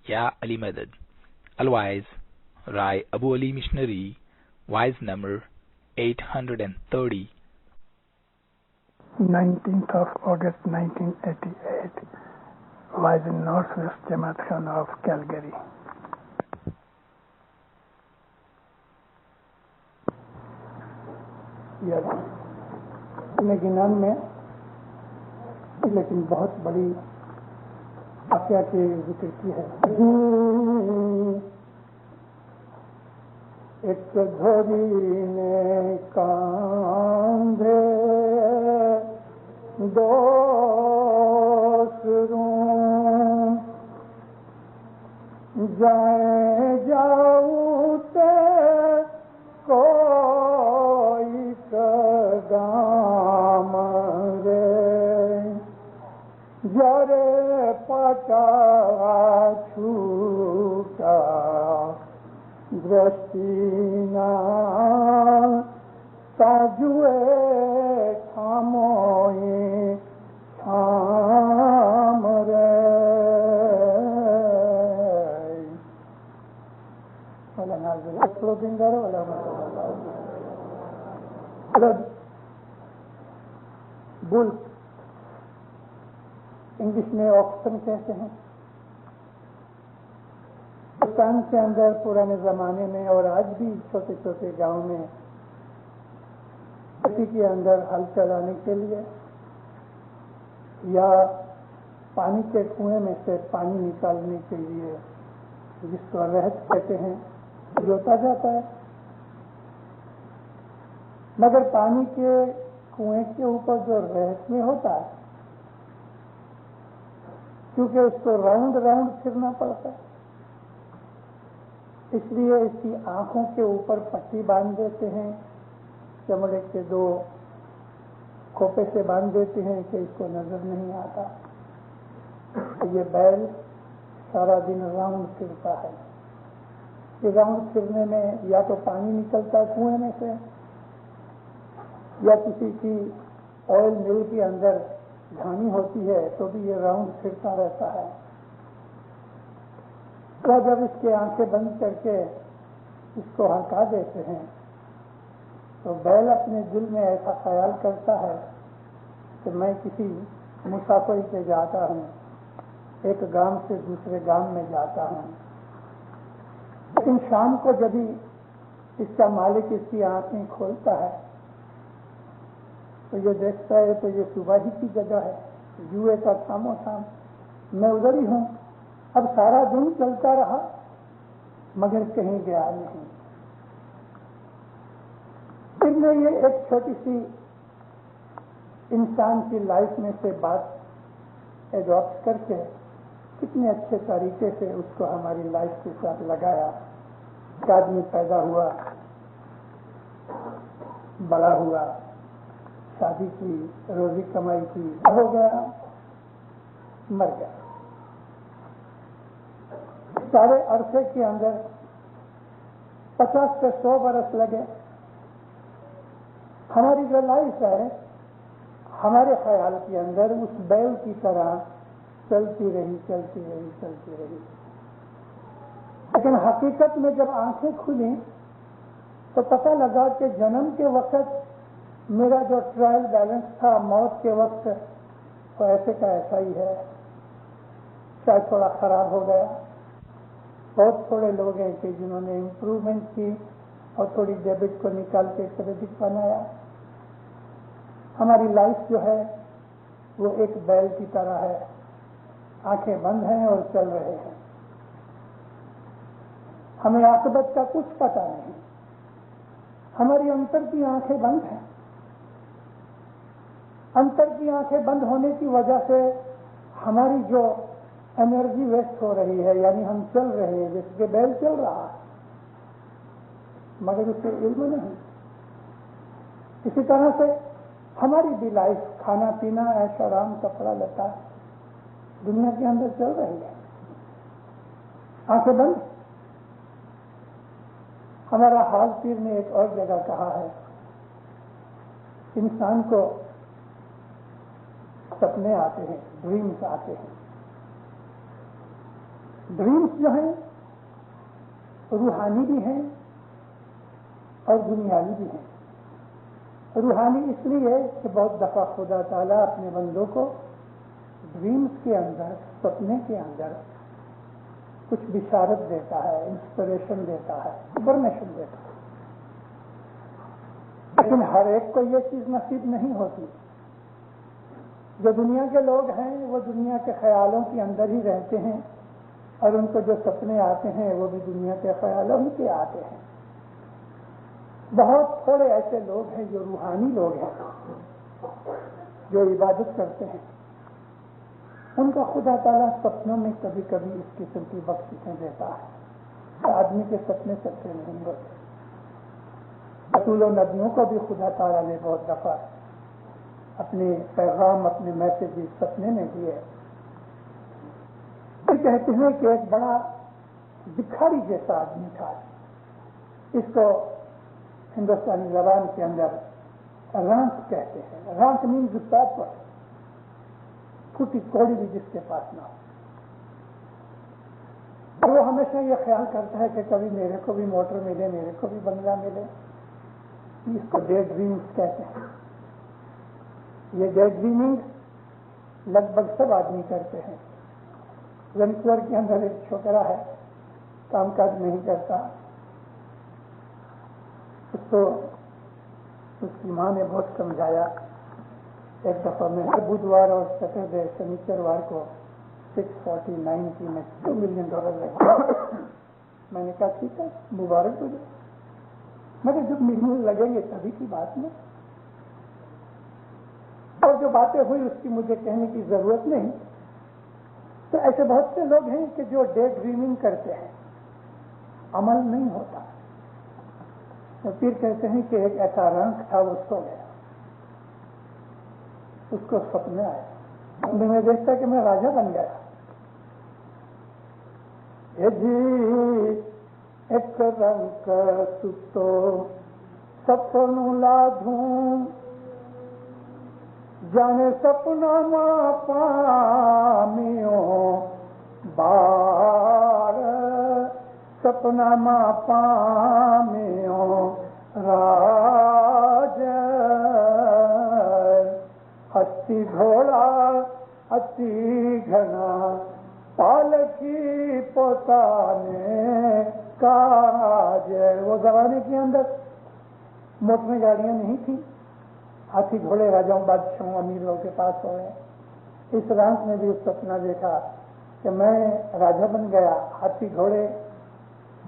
Ya Ali Madad. Otherwise, Rai Abu Ali Missionary, wise number 830. 19th of August 1988, was in Northwest Jamaat Khana of Calgary. گنان میں لیکن بہت بڑی واقعہ کی ذکر کی ہے. ایک دھوری نے کاندھے دوسروں جائیں جاؤتے کوئی قدام رے جرے پٹا چھوٹا درشتینا تاجوے تھاموئے تھام رے والا نازل اکلو دنگر والا بل انگلش میں آکسن کہتے ہیں. ہندوستان کے اندر پرانے زمانے میں اور آج بھی چھوٹے چھوٹے گاؤں میں کسی کے اندر ہل چلانے کے لیے یا پانی کے کنویں میں سے پانی نکالنے کے لیے جس کو رہت کہتے ہیں جوتا جاتا ہے. مگر پانی کے کنویں کے اوپر جو رہت میں ہوتا ہے کیونکہ اس کو راؤنڈ راؤنڈ پھرنا پڑتا ہے اس لیے اس کی آنکھوں کے اوپر پٹی باندھ دیتے ہیں, چمڑے کے 2 کھوپے سے باندھ دیتے ہیں کہ اس کو نظر نہیں آتا. یہ بیل سارا دن راؤنڈ پھرتا ہے. یہ راؤنڈ پھرنے میں یا تو پانی نکلتا ہے کنویں میں سے یا کسی کی آئل مل کے اندر گھانی ہوتی ہے تو بھی یہ راؤنڈ پھرتا رہتا ہے. تو جب اس کی آنکھیں بند کر کے اس کو ہٹا دیتے ہیں تو بیل اپنے دل میں ایسا خیال کرتا ہے کہ میں کسی مسافری پہ جاتا ہوں, ایک گام سے دوسرے گام میں جاتا ہوں. لیکن شام کو جب اس کا مالک اس کی آنکھیں کھولتا ہے تو یہ دیکھتا ہے تو یہ صبح ہی کی جگہ ہے, جوئے کا شام و شام میں ادھر ہی ہوں. اب سارا دن چلتا رہا مگر کہیں گیا نہیں. پھر میں یہ ایک چھوٹی سی انسان کی لائف میں سے بات ایڈاپٹ کر کے کتنے اچھے طریقے سے اس کو ہماری لائف کے ساتھ لگایا. ایک آدمی پیدا ہوا, بڑا ہوا, شادی کی, روزی کمائی کی, ہو گیا, مر گیا. سارے عرصے کے اندر 50 سے 100 برس لگے. ہماری جو لائف ہے ہمارے خیال کے اندر اس بیل کی طرح چلتی رہی. لیکن حقیقت میں جب آنکھیں کھلیں تو پتہ لگا کہ جنم کے وقت میرا جو ٹرائل بیلنس تھا موت کے وقت وہ ایسے کا ایسا ہی ہے. شاید تھوڑا خراب ہو گیا. بہت تھوڑے لوگ ہیں کہ جنہوں نے امپروومنٹ کی اور تھوڑی ڈیبٹ کو نکال کے کریڈٹ بنایا. ہماری لائف جو ہے وہ ایک بیل کی طرح ہے, آنکھیں بند ہیں اور چل رہے ہیں. ہمیں عاقبت کا کچھ پتہ نہیں. ہماری انتر کی آنکھیں بند ہیں. انتر کی آنکھیں بند ہونے کی وجہ سے ہماری جو انرجی ویسٹ ہو رہی ہے, یعنی ہم چل رہے ہیں جس کے بیل چل رہا ہے مگر اسے علم نہیں. اسی طرح سے ہماری بھی لائف کھانا پینا عیش آرام کپڑا لتا دنیا کے اندر چل رہی ہے, آنکھیں بند. ہمارا حال پیر نے ایک اور جگہ کہا ہے انسان کو سپنے آتے ہیں, ڈریمز آتے ہیں. ڈریمز جو ہیں روحانی بھی ہیں اور دنیاوی بھی ہیں. روحانی اس لیے کہ بہت دفعہ خدا تعالیٰ اپنے بندوں کو ڈریمز کے اندر، سپنے کے اندر کچھ بشارت دیتا ہے، انسپریشن دیتا ہے، انفارمیشن دیتا ہے. لیکن ہر ایک کو یہ چیز نصیب نہیں ہوتی. جو دنیا کے لوگ ہیں وہ دنیا کے خیالوں کے اندر ہی رہتے ہیں، اور ان کو جو سپنے آتے ہیں وہ بھی دنیا کے خیالوں ہی کے آتے ہیں. بہت تھوڑے ایسے لوگ ہیں جو روحانی لوگ ہیں، جو عبادت کرتے ہیں. ان کو خدا تعالیٰ سپنوں میں کبھی کبھی اس قسم کی بخششیں دیتا ہے. آدمی کے سپنے سچے نہیں ہوتے. رسول و نبیوں کو بھی خدا تعالیٰ نے بہت دفعہ اپنے پیغام، اپنے میسج سپنے میں دیے. کہتے ہیں کہ ایک بڑا بکھاری جیسا آدمی تھا. اس کو ہندوستانی زبان کے اندر رانک کہتے ہیں. رانک مینز پاپر، پھوٹی کوڑی بھی جس کے پاس نہ ہو. اور وہ ہمیشہ یہ خیال کرتا ہے کہ کبھی میرے کو بھی موٹر ملے، میرے کو بھی بنگلہ ملے. اس کو ڈے ڈریمز کہتے ہیں. یہ ڈے ڈریمنگ لگ بھگ سب آدمی کرتے ہیں. ونکور کے اندر ایک چھوکرا ہے، کام کاج نہیں کرتا. اس کو اس کی ماں نے بہت سمجھایا. ایک دفعہ میں ہر بدھوار اور سیٹرڈے شنیچروار کو 649 کی میں $2 ملین لگا. میں نے کہا ٹھیک ہے، مبارک ہو جائے. مگر جب ملین لگیں گے تبھی کی بات نہیں. اور جو باتیں ہوئی اس کی مجھے کہنے کی ضرورت نہیں. تو ایسے بہت سے لوگ ہیں کہ جو ڈے ڈریمنگ کرتے ہیں، عمل نہیں ہوتا. تو پھر کہتے ہیں کہ ایک ایسا رنگ تھا، وہ سو گیا. اس کو سپنے آیا، میں دیکھتا کہ میں راجا بن گیا. جی ایک رنگ تو سپنوں لادھوں، جانے سپنا ماں پامیوں بار، سپنا ماں پامیوں راج. ہستی گھوڑا ہستی گھنا پالکی پوتانے کاج. وہ زمانے کے اندر موٹر گاڑیاں نہیں تھیں. ہاتھی گھوڑے راجاؤں، بادشاہوں، امیر لوگوں کے پاس ہوئے. اس رانک نے بھی اس سپنا دیکھا کہ میں راجا بن گیا. ہاتھی گھوڑے،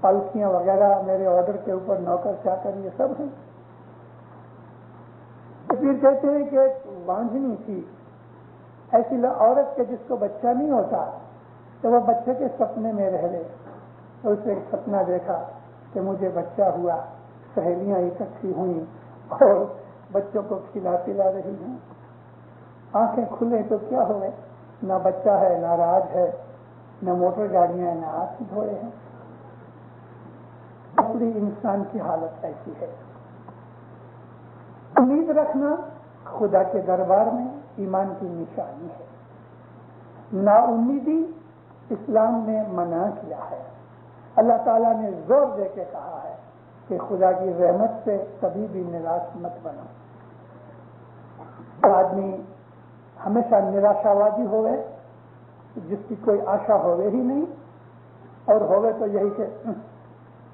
پالکیاں وغیرہ میرے آرڈر کے اوپر نوکر چاکر یہ سب ہیں. پھر کہتے ہیں کہ ایک وانجھنی تھی، ایسی عورت کے جس کو بچہ نہیں ہوتا، تو وہ بچے کے سپنے میں رہ گئے. تو اسے ایک سپنا دیکھا کہ مجھے بچہ ہوا، سہیلیاں اکٹھی ہوئیں اور بچوں کو کھلا پلا رہی ہیں. آنکھیں کھلے تو کیا ہوئے، نہ بچہ ہے، نہ راج ہے، نہ موٹر گاڑیاں ہیں، نہ ہاتھی گھوڑے ہیں. اصلی انسان کی حالت ایسی ہے. امید رکھنا خدا کے دربار میں ایمان کی نشانی ہے. نا امیدی اسلام نے منع کیا ہے. اللہ تعالیٰ نے زور دے کے کہا ہے کہ خدا کی رحمت سے کبھی بھی نراش مت بنو. آدمی ہمیشہ نراشاوادی ہوئے، جس کی کوئی آشا ہوئے ہی نہیں، اور ہوئے تو یہی کہ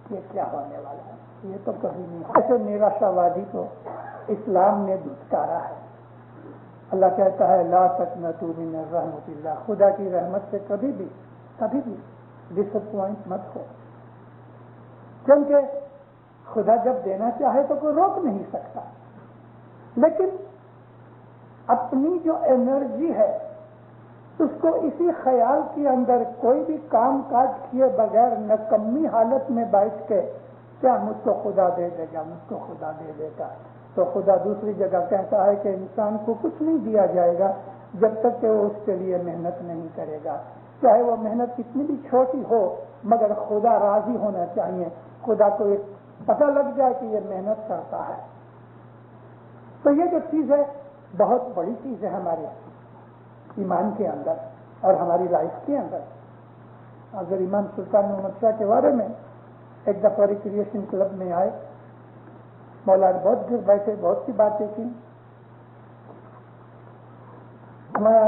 یہ کیا ہونے والا ہے، یہ تو کبھی نہیں. ایسے نراشاوادی کو اسلام نے دھتکارا ہے. اللہ کہتا ہے لا تقنطوا من رحمت اللہ، خدا کی رحمت سے کبھی بھی ڈس اپوائنٹ مت ہو. کیونکہ خدا جب دینا چاہے تو کوئی روک نہیں سکتا. لیکن اپنی جو انرجی ہے اس کو اسی خیال کے اندر کوئی بھی کام کاج کیے بغیر نکمی حالت میں بیٹھ کے کیا مجھ کو خدا دے دے گا، مجھ کو خدا دے دے گا، تو خدا دوسری جگہ کہتا ہے کہ انسان کو کچھ نہیں دیا جائے گا جب تک کہ وہ اس کے لیے محنت نہیں کرے گا. چاہے وہ محنت کتنی بھی چھوٹی ہو، مگر خدا راضی ہونا چاہیے. خدا کو ایک پتہ لگ جائے کہ یہ محنت کرتا ہے. تو یہ جو چیز ہے بہت بڑی چیز ہے ہمارے ایمان کے اندر اور ہماری لائف کے اندر. حضرت امام سلطان محمد شاہ کے بارے میں ایک دفعہ ریکریشن کلب میں آئے، مولانا بہت دیر بیٹھے، بہت سی باتیں کی. ہمارا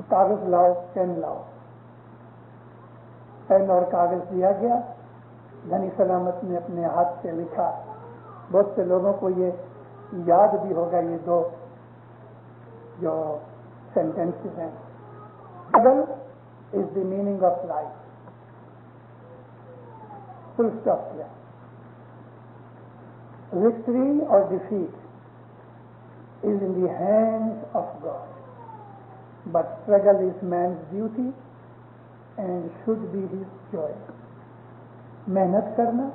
کاغذ لاؤ، پین لاؤ. پین اور کاغذ دیا گیا. دھنی سلامت نے اپنے ہاتھ سے لکھا. بہت سے لوگوں کو یہ یاد بھی ہوگا یہ دو جو سینٹینسز ہیں. Struggle is the meaning of life. Full stop کیا. وکٹری اور defeat is in the hands of God. But struggle is man's duty and should be his joy. محنت کرنا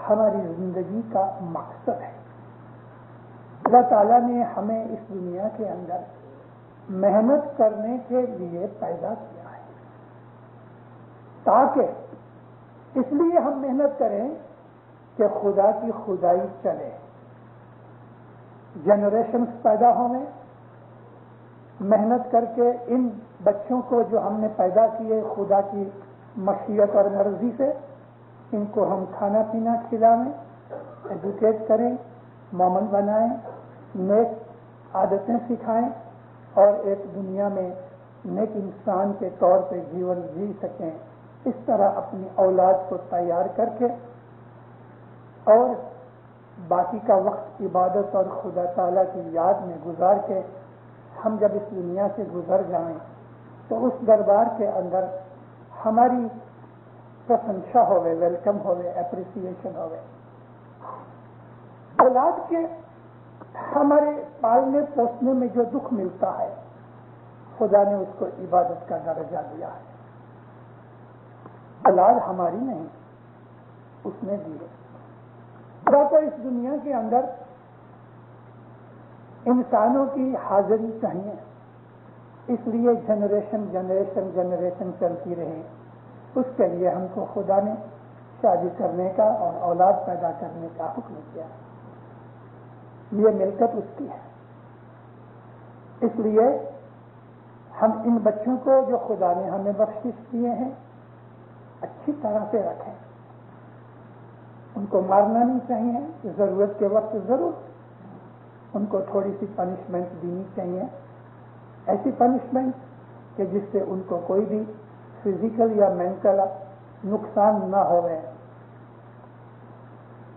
ہماری زندگی کا مقصد ہے. اللہ تعالیٰ نے ہمیں اس دنیا کے اندر محنت کرنے کے لیے پیدا کیا ہے، تاکہ اس لیے ہم محنت کریں کہ خدا کی خدائی چلے، جنریشنز پیدا ہوں. محنت کر کے ان بچوں کو جو ہم نے پیدا کیے خدا کی مشیت اور مرضی سے، ان کو ہم کھانا پینا کھلائیں، ایجوکیٹ کریں، مومن بنائیں، نیک عادتیں سکھائیں اور ایک دنیا میں نیک انسان کے طور پہ جیون جی سکیں. اس طرح اپنی اولاد کو تیار کر کے اور باقی کا وقت عبادت اور خدا تعالیٰ کی یاد میں گزار کے ہم جب اس دنیا سے گزر جائیں تو اس دربار کے اندر ہماری پرشنسا ہوئے، ویلکم ہوئے، اپریسیشن ہوئے. اولاد کے ہمارے پالنے پوسنے میں جو دکھ ملتا ہے خدا نے اس کو عبادت کا درجہ دیا ہے. اولاد ہماری نہیں، اس نے دی ہے. خدا کو اس دنیا کے اندر انسانوں کی حاضری چاہیے، اس لیے جنریشن چلتی رہے. اس کے لیے ہم کو خدا نے شادی کرنے کا اور اولاد پیدا کرنے کا حکم کیا. یہ ملکت اس کی ہے. اس لیے ہم ان بچوں کو جو خدا نے ہمیں بخشش دیے ہیں اچھی طرح سے رکھیں. ان کو مارنا نہیں چاہیے، ضرورت کے وقت ضرور ان کو تھوڑی سی پنشمنٹ دینی چاہیے، ایسی پنشمنٹ کہ جس سے ان کو کوئی بھی فزیکل یا مینٹل نقصان نہ ہوئے.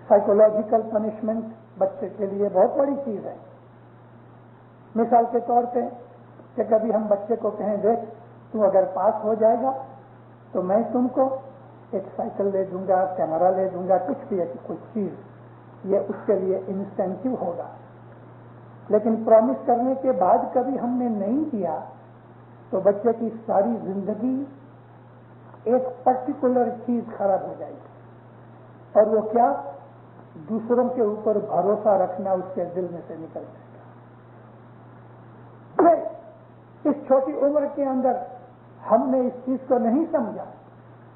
سائیکولوجیکل پنشمنٹ بچے کے لیے بہت بڑی چیز ہے. مثال کے طور پہ کہ کبھی ہم بچے کو کہیں دیکھ تو اگر پاس ہو جائے گا تو میں تم کو ایک سائیکل لے دوں گا، کیمرہ لے دوں گا، کچھ بھی ایسی کوئی چیز، یہ اس کے لیے انسینٹیو ہوگا. لیکن پرومس کرنے کے بعد کبھی ہم نے نہیں دیا تو بچے کی ساری زندگی ایک پرٹیکولر چیز خراب ہو جائے گی. اور وہ کیا؟ دوسروں کے اوپر بھروسہ رکھنا اس کے دل میں سے نکل جائے گا. اس چھوٹی عمر کے اندر ہم نے اس چیز کو نہیں سمجھا،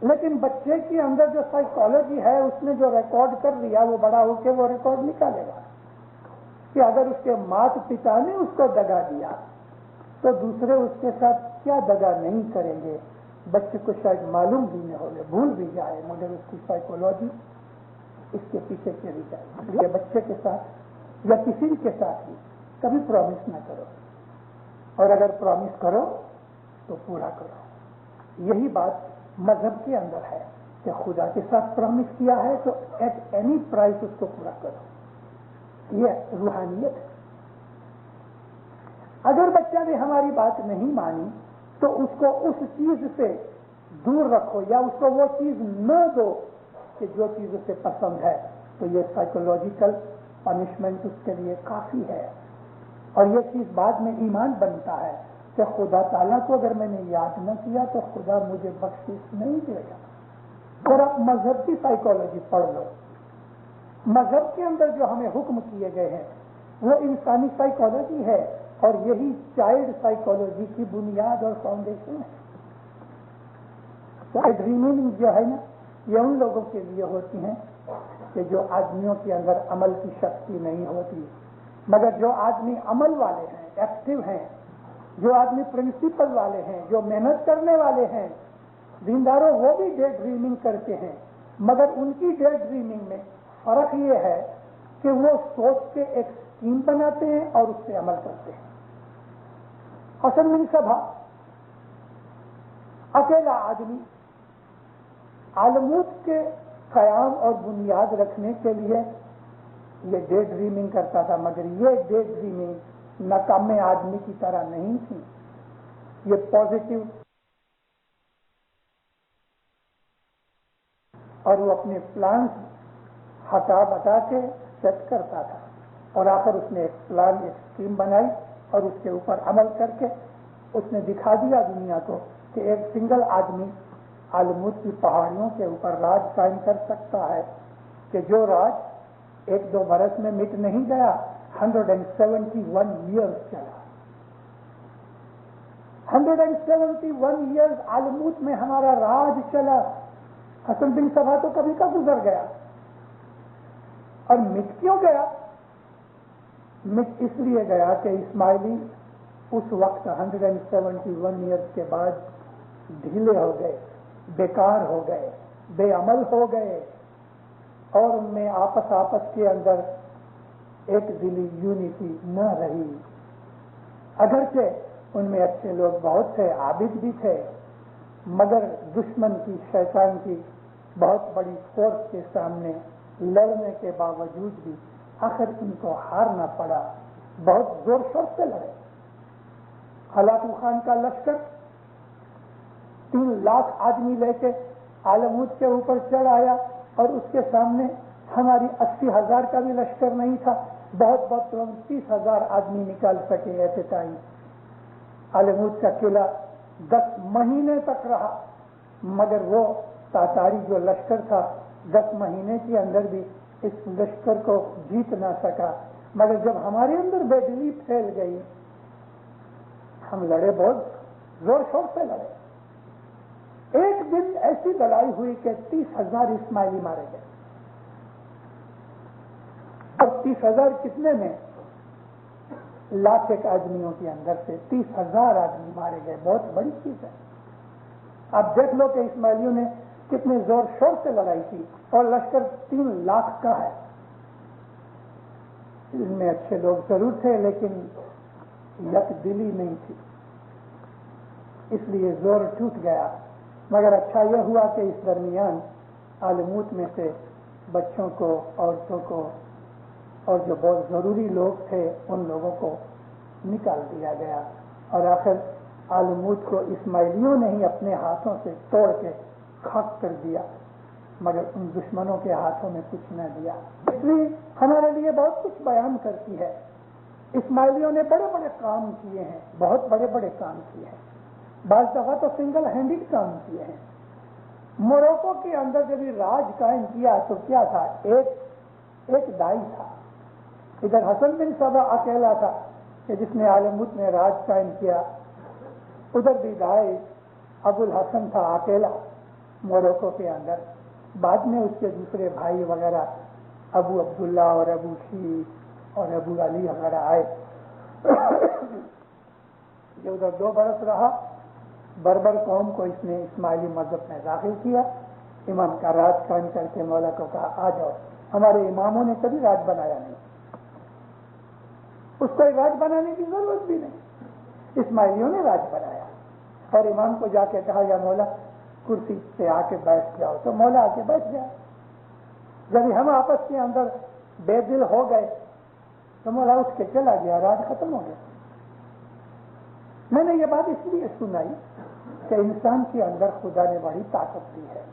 لیکن بچے کے اندر جو سائیکالوجی ہے اس نے جو ریکارڈ کر لیا وہ بڑا ہو کے وہ ریکارڈ نکالے گا کہ اگر اس کے مات پتا نے اس کو دگا دیا تو دوسرے اس کے ساتھ کیا دگا نہیں کریں گے. بچے کو شاید معلوم بھی نہ ہو، بھول بھی جائے، مگر اس کی سائیکالوجی اس کے پیچھے چلی جائے. یہ بچے کے ساتھ یا کسی کے ساتھ بھی کبھی پرومس نہ کرو، اور اگر پرومس کرو تو پورا کرو. یہی بات مذہب کے اندر ہے کہ خدا کے ساتھ پرومس کیا ہے تو ایٹ اینی پرائز اس کو پورا کرو. یہ روحانیت ہے. اگر بچہ نے ہماری بات نہیں مانی تو اس کو اس چیز سے دور رکھو یا اس کو وہ چیز نہ دو کہ جو چیز اسے پسند ہے. تو یہ سائیکولوجیکل پنشمنٹ اس کے لیے کافی ہے. اور یہ چیز بعد میں ایمان بنتا ہے کہ خدا تعالیٰ کو اگر میں نے یاد نہ کیا تو خدا مجھے بخشش نہیں دے گا. اور آپ مذہب کی سائیکالوجی پڑھ لو. مذہب کے اندر جو ہمیں حکم کیے گئے ہیں وہ انسانی سائیکالوجی ہے، اور یہی چائلڈ سائیکالوجی کی بنیاد اور فاؤنڈیشن ہے. ڈریمنگ جو ہے نا یہ ان لوگوں کے لیے ہوتی ہیں کہ جو آدمیوں کے اندر عمل کی شکتی نہیں ہوتی، مگر جو آدمی عمل والے ہیں، ایکٹیو ہیں، جو آدمی پرنسپل والے ہیں، جو محنت کرنے والے ہیں، دینداروں وہ بھی ڈے ڈریمنگ کرتے ہیں، مگر ان کی ڈے ڈریمنگ میں فرق یہ ہے کہ وہ سوچ کے ایک اسکیم بناتے ہیں اور اس پہ عمل کرتے ہیں۔ حسن بن صبا اکیلا آدمی عالموت کے قیام اور بنیاد رکھنے کے لیے یہ ڈے ڈریمنگ کرتا تھا، مگر یہ ڈے ڈریمنگ ناکام آدمی کی طرح نہیں تھی، یہ پازیٹو، اور وہ اپنے پلانس ہٹا بٹا کے سیٹ کرتا تھا، اور آخر اس نے ایک پلان، ایک اسکیم بنائی اور اس کے اوپر عمل کر کے اس نے دکھا دیا دنیا کو کہ ایک سنگل آدمی عالموت کی پہاڑیوں کے اوپر راج قائم کر سکتا ہے، کہ جو راج ایک دو برس میں مٹ نہیں گیا، 171 ایئرز چلا۔ 171 ایئرز عالموت میں ہمارا راج چلا۔ حسن بن صبا تو کبھی کا گزر گیا، اور مٹ کیوں گیا؟ مٹ اس لیے گیا کہ اسماعیلی اس وقت 171 ایئرز کے بعد ڈھیلے ہو گئے، بیکار ہو گئے، بے عمل ہو گئے، اور ان میں آپس کے اندر ایک دلی یونٹی نہ رہی۔ اگرچہ ان میں اچھے لوگ بہت تھے، عابد بھی تھے، مگر دشمن کی، شیطان کی بہت بڑی فورس کے سامنے لڑنے کے باوجود بھی آخر ان کو ہارنا پڑا۔ بہت زور شور سے لڑے۔ ہلاکو خان کا لشکر 3 لاکھ آدمی لے کے عالموت کے اوپر چڑھ آیا، اور اس کے سامنے ہماری 80,000 کا بھی لشکر نہیں تھا، بہت 30,000 آدمی نکال سکے ایسے ٹائم۔ عالموت کا قلعہ 10 مہینے تک رہا، مگر وہ تاتاری جو لشکر تھا 10 مہینے کے اندر بھی اس لشکر کو جیت نہ سکا۔ مگر جب ہمارے اندر بے دلی پھیل گئی، ہم لڑے، بہت زور شور سے لڑے۔ ایک دن ایسی لڑائی ہوئی کہ 30,000 اسماعیلی مارے گئے، اور 30,000 کتنے میں؟ 1,00,000 آدمیوں کے اندر سے 30,000 آدمی مارے گئے، بہت بڑی چیز ہے۔ آپ دیکھ لو کہ اسماعیلیوں نے کتنے زور شور سے لڑائی کی، اور لشکر 3 لاکھ کا ہے۔ ان میں اچھے لوگ ضرور تھے، لیکن یک دلی نہیں تھی، اس لیے زور ٹوٹ گیا۔ مگر اچھا یہ ہوا کہ اس درمیان عالموت میں سے بچوں کو، عورتوں کو، اور جو بہت ضروری لوگ تھے ان لوگوں کو نکال دیا گیا، اور آخر عالموت کو اسماعیلیوں نے ہی اپنے ہاتھوں سے توڑ کے خاک کر دیا، مگر ان دشمنوں کے ہاتھوں میں کچھ نہ دیا۔ اس لیے ہمارے لیے بہت کچھ بیان کرتی ہے۔ اسماعیلیوں نے بڑے بڑے کام کیے ہیں، بہت بڑے بڑے کام کیے ہیں، بعض دفعہ تو سنگل ہینڈڈ کام کیے ہیں۔ موروکو کے اندر جب یہ راج قائم کیا تو کیا تھا؟ ایک دائی تھا، ادھر حسن بن صبا اکیلا تھا کہ جس نے عالموت میں راج قائم کیا، ادھر بھی دائی ابو الحسن تھا اکیلا موروکو کے اندر۔ بعد میں اس کے دوسرے بھائی وغیرہ ابو عبداللہ اور ابو شیخ اور ابو علی وغیرہ آئے۔ جو ادھر 2 برس رہا، بربر قوم کو اس نے اسماعیلی مذہب میں داخل کیا، امام کا راج قائم کر کے مولا کو کہا آ جاؤ۔ ہمارے اماموں نے کبھی راج بنایا نہیں، اس کو راج بنانے کی ضرورت بھی نہیں، اسماعیلیوں نے راج بنایا۔ اور امام کو جا کے کہا یا مولا کرسی پہ آ کے بیٹھ جاؤ، تو مولا آ کے بیٹھ گیا۔ جب ہم آپس کے اندر بے دل ہو گئے تو مولا اٹھ کے چلا گیا، راج ختم ہو گیا۔ میں نے یہ بات اس لیے سنائی کہ انسان کے اندر خدا نے بڑی طاقت دی ہے،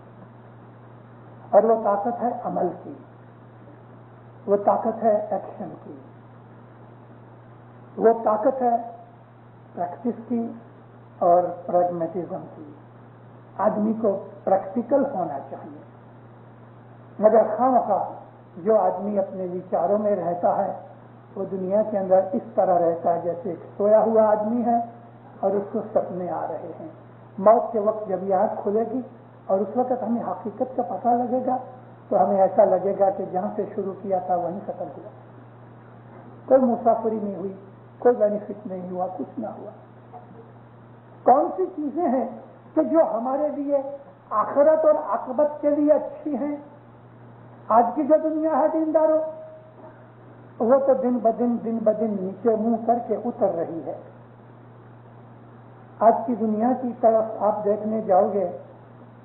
اور وہ طاقت ہے عمل کی، وہ طاقت ہے ایکشن کی، وہ طاقت ہے پریکٹس کی اور پریگمیٹزم کی۔ آدمی کو پریکٹیکل ہونا چاہیے، مگر خواہ جو آدمی اپنے وچاروں میں رہتا ہے وہ دنیا کے اندر اس طرح رہتا ہے جیسے ایک سویا ہوا آدمی ہے اور اس کو سپنے آ رہے ہیں۔ موت کے وقت جب یہ آنکھ کھلے گی اور اس وقت ہمیں حقیقت کا پتہ لگے گا تو ہمیں ایسا لگے گا کہ جہاں سے شروع کیا تھا وہیں ختم ہوا، کوئی مسافری نہیں ہوئی، کوئی بینیفٹ نہیں ہوا، کچھ نہ ہوا۔ کون سی چیزیں ہیں کہ جو ہمارے لیے آخرت اور عاقبت کے لیے اچھی ہیں، آج کی جو دنیا ہے دینداروں، وہ تو دن بدن نیچے منہ کر کے اتر رہی ہے۔ آج کی دنیا کی طرف آپ دیکھنے جاؤ گے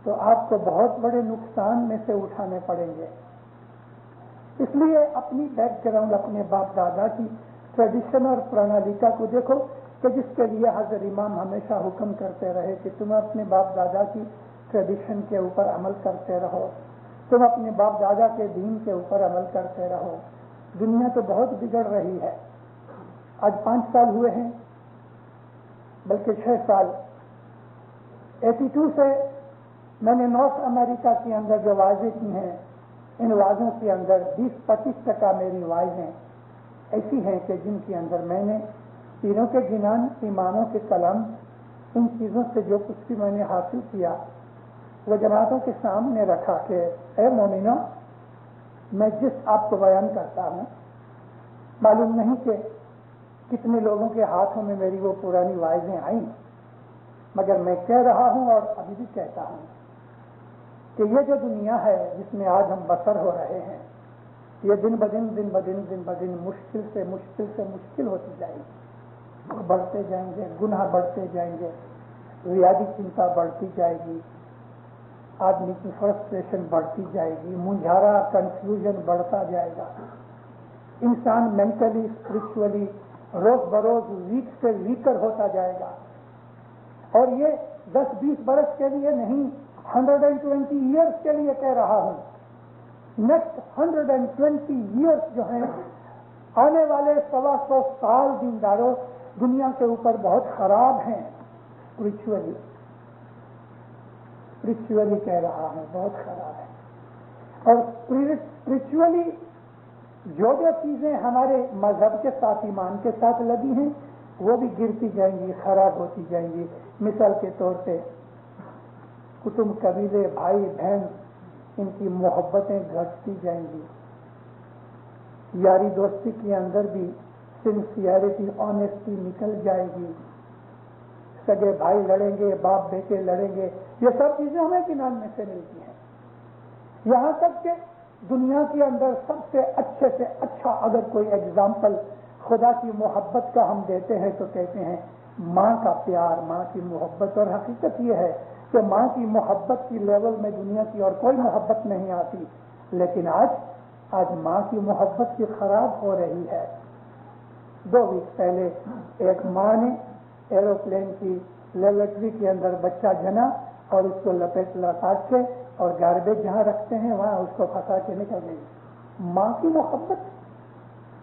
تو آپ کو بہت بڑے نقصان میں سے اٹھانے پڑیں گے۔ اس لیے اپنی بیک گراؤنڈ، اپنے باپ دادا کی ٹریڈیشن اور پرانالیکا کو دیکھو کہ جس کے لیے حضرت امام ہمیشہ حکم کرتے رہے کہ تم اپنے باپ دادا کی ٹریڈیشن کے اوپر عمل کرتے رہو، تم اپنے باپ دادا کے دین کے اوپر عمل کرتے رہو۔ دنیا تو بہت بگڑ رہی ہے۔ آج 5 سال ہوئے ہیں، بلکہ 6 سال، 82 سے میں نے نارتھ امریکہ کے اندر جو وائزیں کی ہیں، ان وائزوں کے اندر 20-25% میری وائزیں ایسی ہیں کہ جن کے اندر میں نے پیروں کے جنان، اماموں کے کلام، ان چیزوں سے جو کچھ بھی میں نے حاصل کیا وہ جماعتوں کے سامنے رکھا کہ اے مومنوں، میں جس آپ کو بیان کرتا ہوں، معلوم نہیں کہ کتنے لوگوں کے ہاتھوں میں میری وہ پرانی وائزیں آئیں، مگر میں کہہ رہا ہوں اور ابھی بھی کہتا ہوں کہ یہ جو دنیا ہے جس میں آج ہم بسر ہو رہے ہیں، یہ دن بدن مشکل سے مشکل ہوتی جائے گی، بڑھتے جائیں گے، گناہ بڑھتے جائیں گے، ریاضی چنتا بڑھتی جائے گی، آدمی کی فرسٹریشن بڑھتی جائے گی، مجھارا کنفیوژن بڑھتا جائے گا، انسان مینٹلی اسپرچولی روز بروز ویک سے ویکر ہوتا جائے گا۔ اور یہ 10-20 برس کے لیے نہیں، 120 ایئرس کے لیے کہہ رہا ہوں۔ نیکسٹ 120 ایئرس جو ہیں، آنے والے 125 سال دینداروں دنیا کے اوپر بہت خراب ہیں، اسپرچولی کہہ رہا ہوں، بہت خراب ہے۔ اور اسپرچولی جو چیزیں ہمارے مذہب کے ساتھ، ایمان کے ساتھ لگی ہیں، وہ بھی گرتی جائیں گی، خراب ہوتی جائیں گی۔ مثال کے طور پہ کٹمب، قبیلے، بھائی بہن، ان کی محبتیں گھٹتی جائیں گی، یاری دوستی کے اندر بھی سنسیئرٹی، آنیسٹی نکل جائے گی، سگے بھائی لڑیں گے، باپ بیٹے لڑیں گے، یہ سب چیزیں ہمیں ایمان میں سے ملتی ہیں۔ یہاں تک کہ دنیا کے اندر سب سے اچھا اگر کوئی ایگزامپل خدا کی محبت کا ہم دیتے ہیں تو کہتے ہیں ماں کا پیار، ماں کی محبت۔ اور حقیقت یہ ہے کہ ماں کی محبت کی لیول میں دنیا کی اور کوئی محبت نہیں آتی، لیکن آج ماں کی محبت کی خراب ہو رہی ہے۔ 2 ویک پہلے ایک ماں نے ایروپلین کی لیبورٹری کے اندر بچہ جنا اور اس کو لپاٹ کے اور گاربیج جہاں رکھتے ہیں وہاں اس کو پھنسا کے نکل گئی۔ ماں کی محبت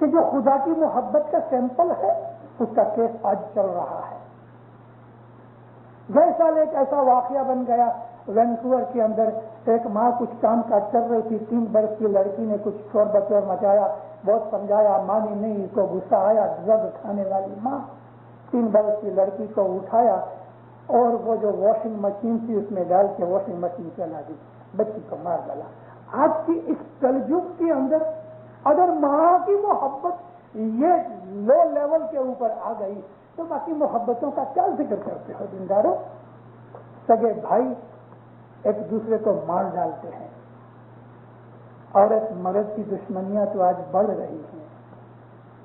کہ جو خدا کی محبت کا سیمپل ہے، اس کا کیس آج چل رہا ہے۔ گئے سال ایک ایسا واقعہ بن گیا وینکوور کے اندر، ایک ماں کچھ کام کاج کر رہی تھی، 3 برس کی لڑکی نے کچھ شور بچور مچایا، بہت سمجھایا، مانی نہیں، اس کو غصہ آیا، ڈرگ کھانے والی ماں 3 برس کی لڑکی کو اٹھایا اور وہ جو واشنگ مشین تھی اس میں ڈال کے واشنگ مشین چلا دی، بچی کو مار ڈالا۔ آج کی اس کلجگ کے اندر اگر ماں کی محبت یہ لو لیول کے اوپر آ گئی تو باقی محبتوں کا کیا ذکر کرتے ہو دینداروں؟ سگے بھائی ایک دوسرے کو مار ڈالتے ہیں، عورت مرد کی دشمنیاں تو آج بڑھ رہی ہیں،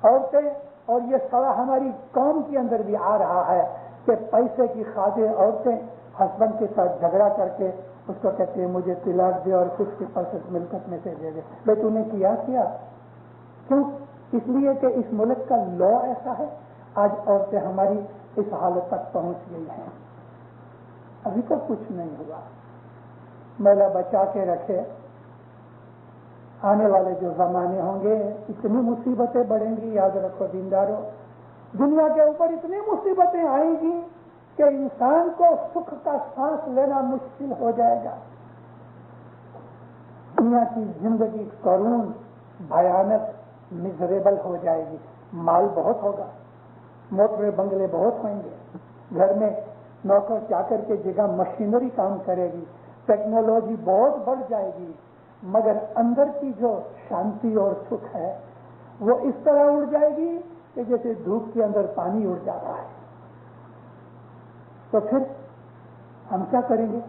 عورتیں، اور یہ سارا ہماری قوم کے اندر بھی آ رہا ہے کہ پیسے کی خاطر عورتیں ہسبینڈ کے ساتھ جھگڑا کر کے اس کو کہتے ہیں مجھے طلاق دے اور 50% ملکت میں سے دے دے۔ بھائی تو نے کیا کیوں؟ اس لیے کہ اس ملک کا لا ایسا ہے۔ آج عورتیں ہماری اس حالت تک پہنچ گئی ہیں، ابھی تک کچھ نہیں ہوا۔ مولا بچا کے رکھے، آنے والے جو زمانے ہوں گے اتنی مصیبتیں بڑھیں گی، یاد رکھو دینداروں، دنیا کے اوپر اتنی مصیبتیں آئیں گی کہ انسان کو سکھ کا سانس لینا مشکل ہو جائے گا۔ دنیا کی زندگی کرون، بھیانک، مزریبل ہو جائے گی۔ مال بہت ہوگا، موٹر بنگلے بہت ہوئیں گے، گھر میں نوکر چاکر کے جگہ مشینری کام کرے گی، ٹیکنالوجی بہت بڑھ جائے گی، مگر اندر کی جو شانتی اور سکھ ہے وہ اس طرح اڑ جائے گی کہ جیسے دھوپ کے اندر پانی اڑ جاتا ہے۔ تو پھر ہم کیا کریں گے؟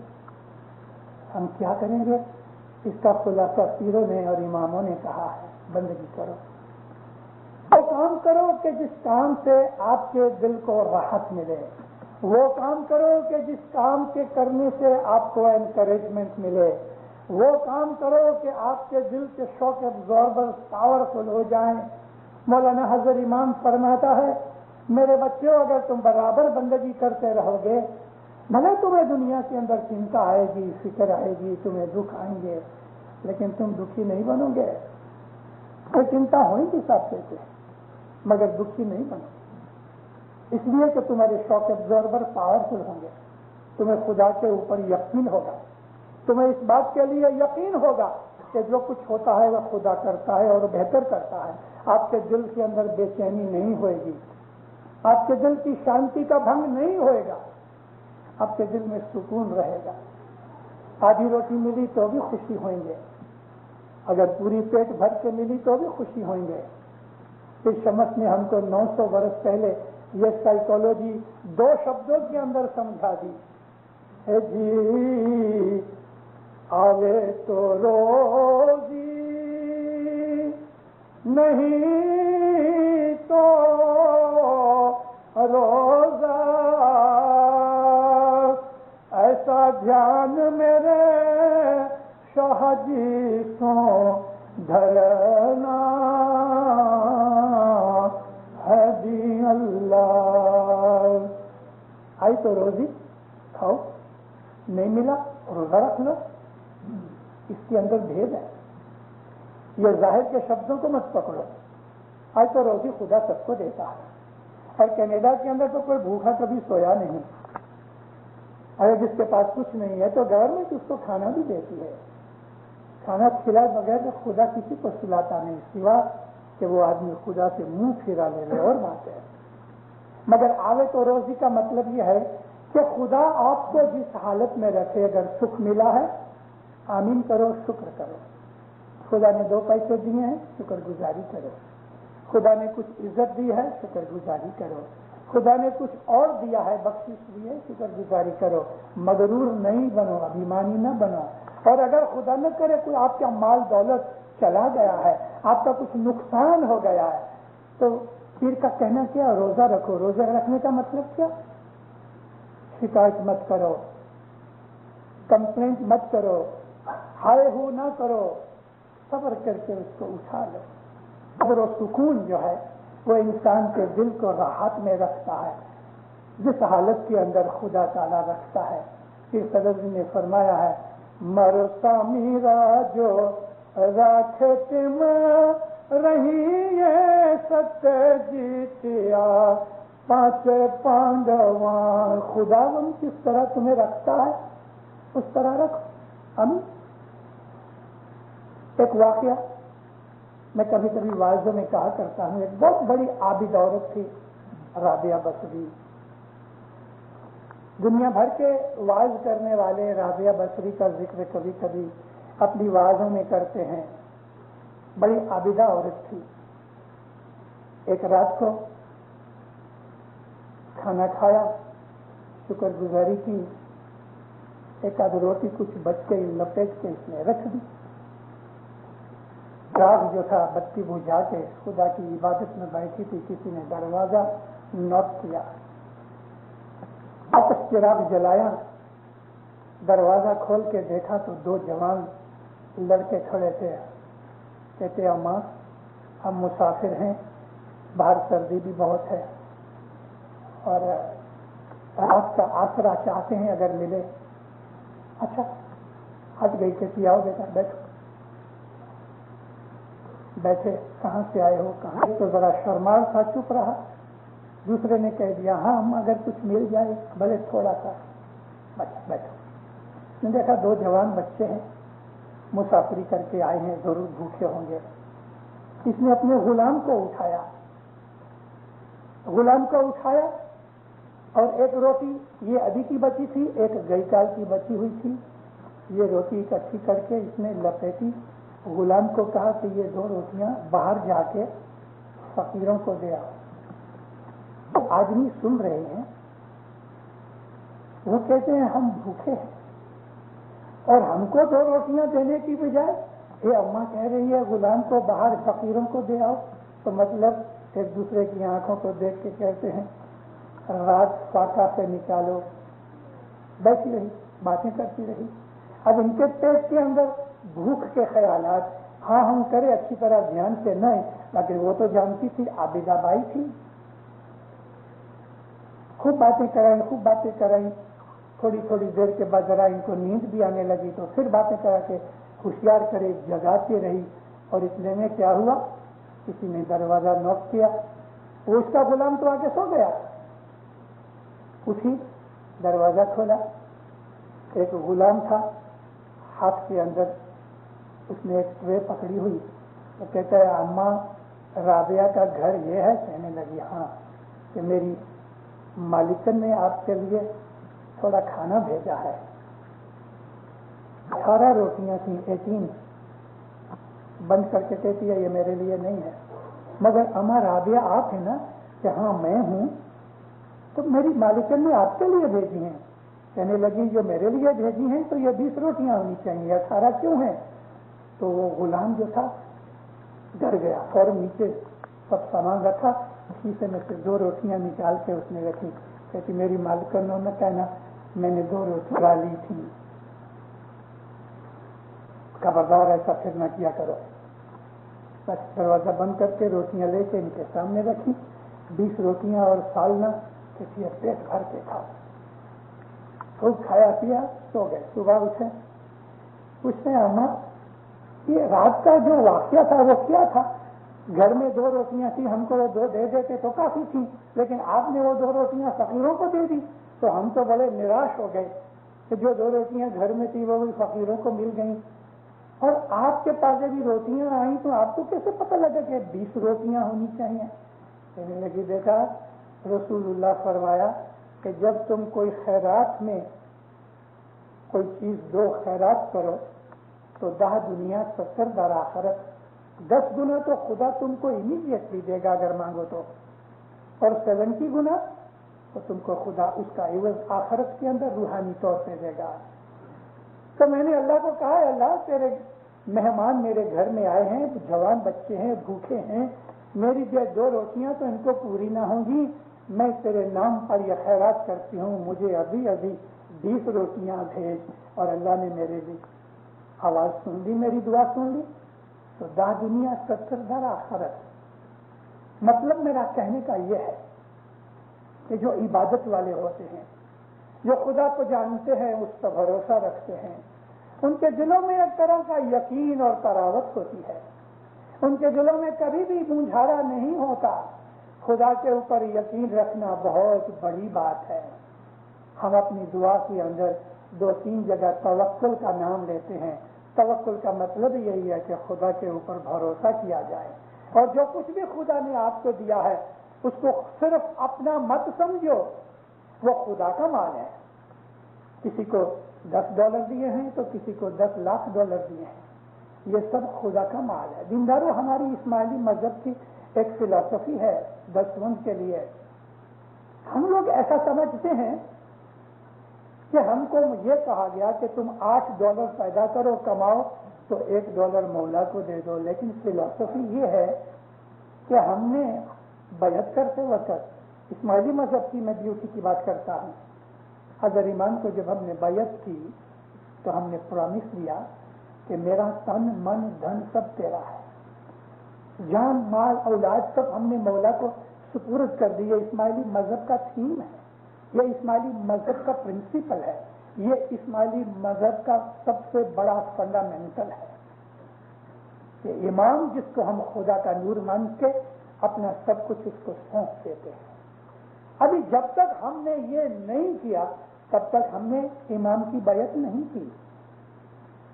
ہم کیا کریں گے؟ اس کا خلاصہ پیروں نے اور اماموں نے کہا ہے، بندگی کرو، وہ کام کرو کہ جس کام سے آپ کے دل کو راحت ملے، وہ کام کرو کہ جس کام کے کرنے سے آپ کو انکریجمنٹ ملے، وہ کام کرو کہ آپ کے دل کے شوق ابزاربر پاورفل ہو جائیں۔ مولانا حضرت امام فرماتا ہے، میرے بچوں اگر تم برابر بندگی کرتے رہو گے، بھلے تمہیں دنیا کے اندر چنتا آئے گی، فکر آئے گی، تمہیں دکھ آئیں گے، لیکن تم دکھی نہیں بنو گے۔ کوئی چنتا ہوئی گی سب سے، مگر دکھی نہیں بنو گے، اس لیے کہ تمہارے شوق ابزاربر پاورفل ہوں گے، تمہیں خدا کے اوپر یقین ہوگا، تمہیں اس بات کے لیے یقین ہوگا کہ جو کچھ ہوتا ہے وہ خدا کرتا ہے اور بہتر کرتا ہے۔ آپ کے دل کے اندر بے چینی نہیں ہوئے گی، آپ کے دل کی شانتی کا بھنگ نہیں ہوئے گا، آپ کے دل میں سکون رہے گا۔ آدھی روٹی ملی تو بھی خوشی ہوئیں گے، اگر پوری پیٹ بھر کے ملی تو بھی خوشی ہوئیں گے۔ پھر شمس نے ہم کو 900 برس پہلے یہ سائیکالوجی 2 شبدوں کے اندر سمجھا دی ہے جی، آوے تو روزی نہیں تو روزہ، ایسا دھیان میرے شاہ جی کو دھرنا ہے دی اللہ۔ آئی تو روزی کھاؤ، نہیں ملا روزہ رکھ لو، اس کے اندر بھید ہے۔ یہ ظاہر کے شبدوں کو مت پکڑو، آج تو روزی خدا سب کو دیتا ہے، اور کینیڈا کے اندر تو کوئی بھوکا کبھی سویا نہیں، اگر جس کے پاس کچھ نہیں ہے تو گورنمنٹ اس کو کھانا بھی دیتی ہے، کھانا کھلائے بغیر تو خدا کسی کو کھلاتا نہیں، سوا کہ وہ آدمی خدا سے منہ پھیرا لے لے، اور بات ہے۔ مگر آوے تو روزی کا مطلب یہ ہے کہ خدا آپ کو جس حالت میں رکھے، اگر سکھ ملا ہے آمین کرو، شکر کرو، خدا نے 2 پیسے دیے ہیں شکر گزاری کرو، خدا نے کچھ عزت دی ہے شکر گزاری کرو، خدا نے کچھ اور دیا ہے بخشش دی ہے شکر گزاری کرو، مغرور نہیں بنو، ابھیمانی نہ بنو۔ اور اگر خدا نہ کرے کوئی آپ کا مال دولت چلا گیا ہے، آپ کا کچھ نقصان ہو گیا ہے، تو پیر کا کہنا کیا؟ روزہ رکھو۔ روزہ رکھنے کا مطلب کیا؟ شکایت مت کرو، کمپلینٹ مت کرو، ہائے ہو نہ کرو، صبر کر کے اس کو اٹھا لو۔ صبر و سکون جو ہے وہ انسان کے دل کو راحت میں رکھتا ہے، جس حالت کے اندر خدا تعالیٰ رکھتا ہے۔ پھر صدر نے فرمایا ہے، مرتا میرا جو راکھت میں رہی ہے ست جیتیا 5 پانڈواں۔ خداوند کس طرح تمہیں رکھتا ہے اس طرح رکھو۔ ہم ایک واقعہ میں کبھی کبھی واعظوں میں کہا کرتا ہوں، ایک بہت بڑی عابد عورت تھی رابعہ بصری۔ دنیا بھر کے واعظ کرنے والے رابعہ بصری کا ذکر کبھی کبھی اپنی واعظوں میں کرتے ہیں۔ بڑی عابدہ عورت تھی۔ ایک رات کو کھانا کھایا، شکر گزاری کی، ایک آدھ روٹی کچھ بچ کے لپیٹ کے اس نے رکھ دی۔ چراغ جو تھا بتی بجھا کے خدا کی عبادت میں بیٹھی تھی، کسی نے دروازہ نوک کیا، واپس چراغ جلایا، دروازہ کھول کے دیکھا تو 2 جوان لڑکے کھڑے تھے۔ کہتے اماں ہم مسافر ہیں، باہر سردی بھی بہت ہے اور رات کا آسرا چاہتے ہیں اگر ملے۔ اچھا ہٹ گئی، کہتی آؤ بیٹا بیٹھو۔ بیٹھے، کہاں سے آئے ہو؟ کہاں؟ تو ذرا شرمار تھا، چپ رہا۔ دوسرے نے کہہ دیا ہاں ہم اگر کچھ مل جائے بھلے تھوڑا سا، بیٹھو۔ نے دیکھا 2 جوان بچے ہیں، مسافری کر کے آئے ہیں، ضرور بھوکے ہوں گے۔ اس نے اپنے غلام کو اٹھایا، اور ایک روٹی یہ ابھی کی بچی تھی، ایک گئی کال کی بچی ہوئی تھی، یہ روٹی اکٹھی کر کے اس نے لپیٹی، غلام کو کہا کہ یہ 2 روٹیاں باہر جا کے فقیروں کو دے آؤ۔ آدمی سن رہے ہیں، وہ کہتے ہیں ہم بھوکے ہیں اور ہم کو 2 روٹیاں دینے کی بجائے یہ اماں کہہ رہی ہے غلام کو باہر فقیروں کو دے آؤ. تو مطلب ایک دوسرے کی آنکھوں کو دیکھ کے کہتے ہیں رات فاقہ سے نکالو. بیٹھی رہی, باتیں کرتی رہی. اب ان کے پیٹ کے اندر بھوک کے خیالات ہاں ہم کرے اچھی طرح دھیان سے نہیں, لیکن وہ تو جانتی تھی عابدہ بائی تھی. خوب باتیں کرائیں. تھوڑی تھوڑی دیر کے بعد ذرا ان کو نیند بھی آنے لگی تو پھر باتیں کرا کے ہوشیار کرے جگاتی رہی. اور اتنے میں کیا ہوا, کسی نے دروازہ نوک کیا. وہ اس کا غلام تو آگے سو گیا. اٹھی, دروازہ کھولا. ایک غلام تھا, ہاتھ کے اندر اس نے ایک ٹرے پکڑی ہوئی. وہ کہتا ہے اماں رابعہ کا گھر یہ ہے؟ کہنے لگی ہاں. کہ میری مالکن نے آپ کے لیے تھوڑا کھانا بھیجا ہے. 18 روٹیاں تھیں, 18. بند کر کے کہتی ہے یہ میرے لیے نہیں ہے. مگر اماں رابعہ آپ ہیں نا؟ کہ ہاں میں ہوں. تو میری مالکن نے آپ کے لیے بھیجی ہیں. کہنے لگی جو میرے لیے بھیجی ہیں تو یہ 20 روٹیاں ہونی چاہیے, 18 کیوں ہیں؟ تو وہ غلام جو تھا ڈر گیا, فوراً نیچے سب سامان رکھا, شیشے میں سے 2 روٹیاں نکال کے اس نے رکھی. کہتی میری مالکن نے کہنا میں نے 2 روٹیاں لی تھی. خبردار ایسا پھر نہ کیا کرو. بس دروازہ بند کر کے روٹیاں لے کے ان کے سامنے رکھی. 20 روٹیاں اور سالنا. کسی پیٹ بھر کے کھاؤ. خوب کھایا پیا, سو گئے. صبح اٹھے, پوچھتے ہیں اماں یہ رات کا جو واقعہ تھا وہ کیا تھا؟ گھر میں 2 روٹیاں تھیں, ہم کو وہ 2 دے دیتے تو کافی تھی, لیکن آپ نے وہ 2 روٹیاں فقیروں کو دے دی. تو ہم تو بڑے نراش ہو گئے کہ جو 2 روٹیاں گھر میں تھی وہ بھی فقیروں کو مل گئیں, اور آپ کے پاس بھی روٹیاں آئیں تو آپ کو کیسے پتہ لگا کہ 20 روٹیاں ہونی چاہیے؟ کہنے لگی دیکھا رسول اللہ فرمایا کہ جب تم کوئی خیرات میں کوئی چیز دو, خیرات کرو تو 10 دنیا 70 در آخرت. 10 گنا تو خدا تم کو امیڈیٹلی دے گا اگر مانگو تو, اور 70 گنا تو تم کو خدا اس کا عوض آخرت کے اندر روحانی طور پہ دے گا. تو میں نے اللہ کو کہا ہے اللہ تیرے مہمان میرے گھر میں آئے ہیں, جوان بچے ہیں, بھوکے ہیں, میری جو 2 روٹیاں تو ان کو پوری نہ ہوں گی. میں تیرے نام پر یہ خیرات کرتی ہوں, مجھے ابھی 20 روٹیاں بھیج. اور اللہ نے میرے لیے آواز سن لی, میری دعا سن لی. تو 10 دنیا 70 در آخرت. مطلب میرا کہنے کا یہ ہے کہ جو عبادت والے ہوتے ہیں, جو خدا کو جانتے ہیں, اس پر بھروسہ رکھتے ہیں, ان کے دلوں میں ایک طرح کا یقین اور طراوت ہوتی ہے. ان کے دلوں میں کبھی بھی بوجھارا نہیں ہوتا. خدا کے اوپر یقین رکھنا بہت بڑی بات ہے. ہم اپنی دعا کے اندر 2-3 جگہ توکل کا نام لیتے ہیں. توکل کا مطلب یہی ہے کہ خدا کے اوپر بھروسہ کیا جائے, اور جو کچھ بھی خدا نے آپ کو دیا ہے اس کو صرف اپنا مت سمجھو, وہ خدا کا مال ہے. کسی کو $10 دیے ہیں تو کسی کو $10 لاکھ دیے ہیں, یہ سب خدا کا مال ہے. دینداروں, ہماری اسماعیلی مذہب کی ایک فلسفی ہے 10 کے لیے. ہم لوگ ایسا سمجھتے ہیں کہ ہم کو یہ کہا گیا کہ تم $8 پیدا کرو, کماؤ, تو $1 مولا کو دے دو. لیکن فلسفی یہ ہے کہ ہم نے بیعت کرتے وقت اسماعیلی مذہب کی, میں ڈیوٹی کی بات کرتا ہوں, حضرت ایمان کو جب ہم نے بیعت کی تو ہم نے پرامس لیا کہ میرا تن من دھن سب تیرا ہے, جان مال اولاد سب ہم نے مولا کو سپرد کر دی. یہ اسماعیلی مذہب کا تھیم ہے, یہ اسماعیلی مذہب کا پرنسپل ہے, یہ اسماعیلی مذہب کا سب سے بڑا فنڈامنٹل ہے کہ امام جس کو ہم خدا کا نور مان کے اپنا سب کچھ اس کو سونپ دیتے ہیں. ابھی جب تک ہم نے یہ نہیں کیا تب تک ہم نے امام کی بیعت نہیں کی.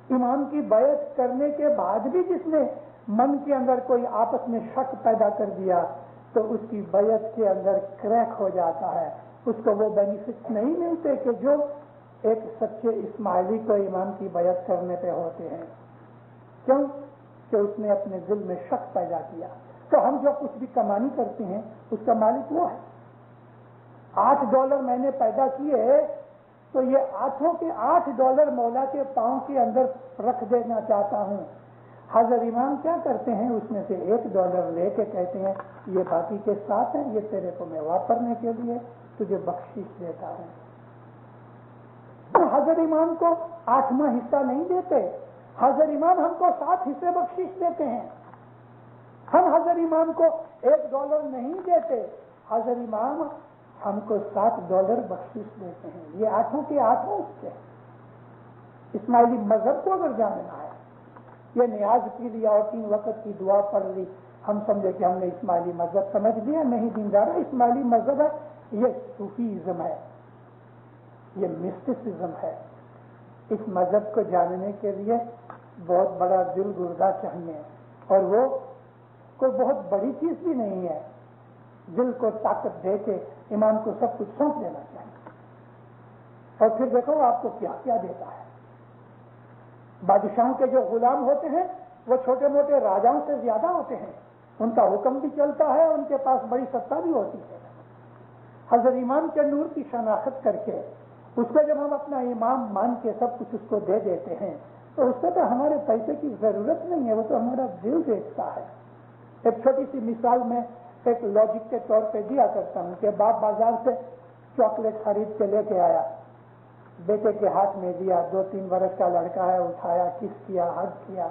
امام کی بیعت کرنے کے بعد بھی جس نے من کے اندر کوئی آپس میں شک پیدا کر دیا تو اس کی بیعت کے اندر کریک ہو جاتا ہے. اس کو وہ بینیفٹ نہیں ملتے کہ جو ایک سچے اسماعیلی کو امام کی بیعت کرنے پہ ہوتے ہیں. کیوں کہ اس نے اپنے دل میں شک پیدا کیا. تو ہم جو کچھ بھی کمانی کرتے ہیں اس کا مالک وہ ہے. $8 میں نے پیدا کیے تو یہ 8 کے 8 ڈالر مولا کے پاؤں کے اندر رکھ دینا چاہتا ہوں. حضرت امام کیا کرتے ہیں؟ اس میں سے $1 لے کے کہتے ہیں یہ باقی کے ساتھ ہیں، یہ تیرے کو میں واپرنے کے لیے تجھے بخشش دیتا ہوں. تو حضرت امام کو 8واں حصہ نہیں دیتے، حضرت امام ہم کو 7 حصے بخشش دیتے ہیں. ہم حضرت امام کو $1 نہیں دیتے، حضرت امام ہم کو $7 بخشش دیتے ہیں. یہ 8 کے 8 اس کے. اسماعیلی مذہب کو اگر جاننا ہے، یہ نیاز کی لیا اور 3 وقت کی دعا پڑھ لی، ہم سمجھے کہ ہم نے اسماعیلی مذہب سمجھ لیا. نہیں دیندارا، اسماعیلی مذہب ہے، یہ صوفیزم ہے، یہ مسٹسزم ہے. اس مذہب کو جاننے کے لیے بہت بڑا دل گردہ چاہیے، اور وہ کوئی بہت بڑی چیز بھی نہیں ہے. دل کو طاقت دے کے امام کو سب کچھ سونپ دینا چاہیے، اور پھر دیکھو آپ کو کیا کیا دیتا ہے. بادشاہوں کے جو غلام ہوتے ہیں وہ چھوٹے موٹے راجاؤں سے زیادہ ہوتے ہیں، ان کا حکم بھی چلتا ہے، ان کے پاس بڑی ستا بھی ہوتی ہے. حضرت امام کے نور کی شناخت کر کے اس کو جب ہم اپنا امام مان کے سب کچھ اس کو دے دیتے ہیں تو اس کو تو ہمارے پیسے کی ضرورت نہیں ہے، وہ تو ہمارا دل دیکھتا ہے. ایک چھوٹی سی مثال میں ایک لاجک کے طور پہ دیا کرتا ہوں کہ باپ بازار سے چاکلیٹ خرید کے لے کے آیا، بیٹے کے ہاتھ میں دیا. 2-3 برس کا لڑکا ہے، اٹھایا، کس کیا، ہگ کیا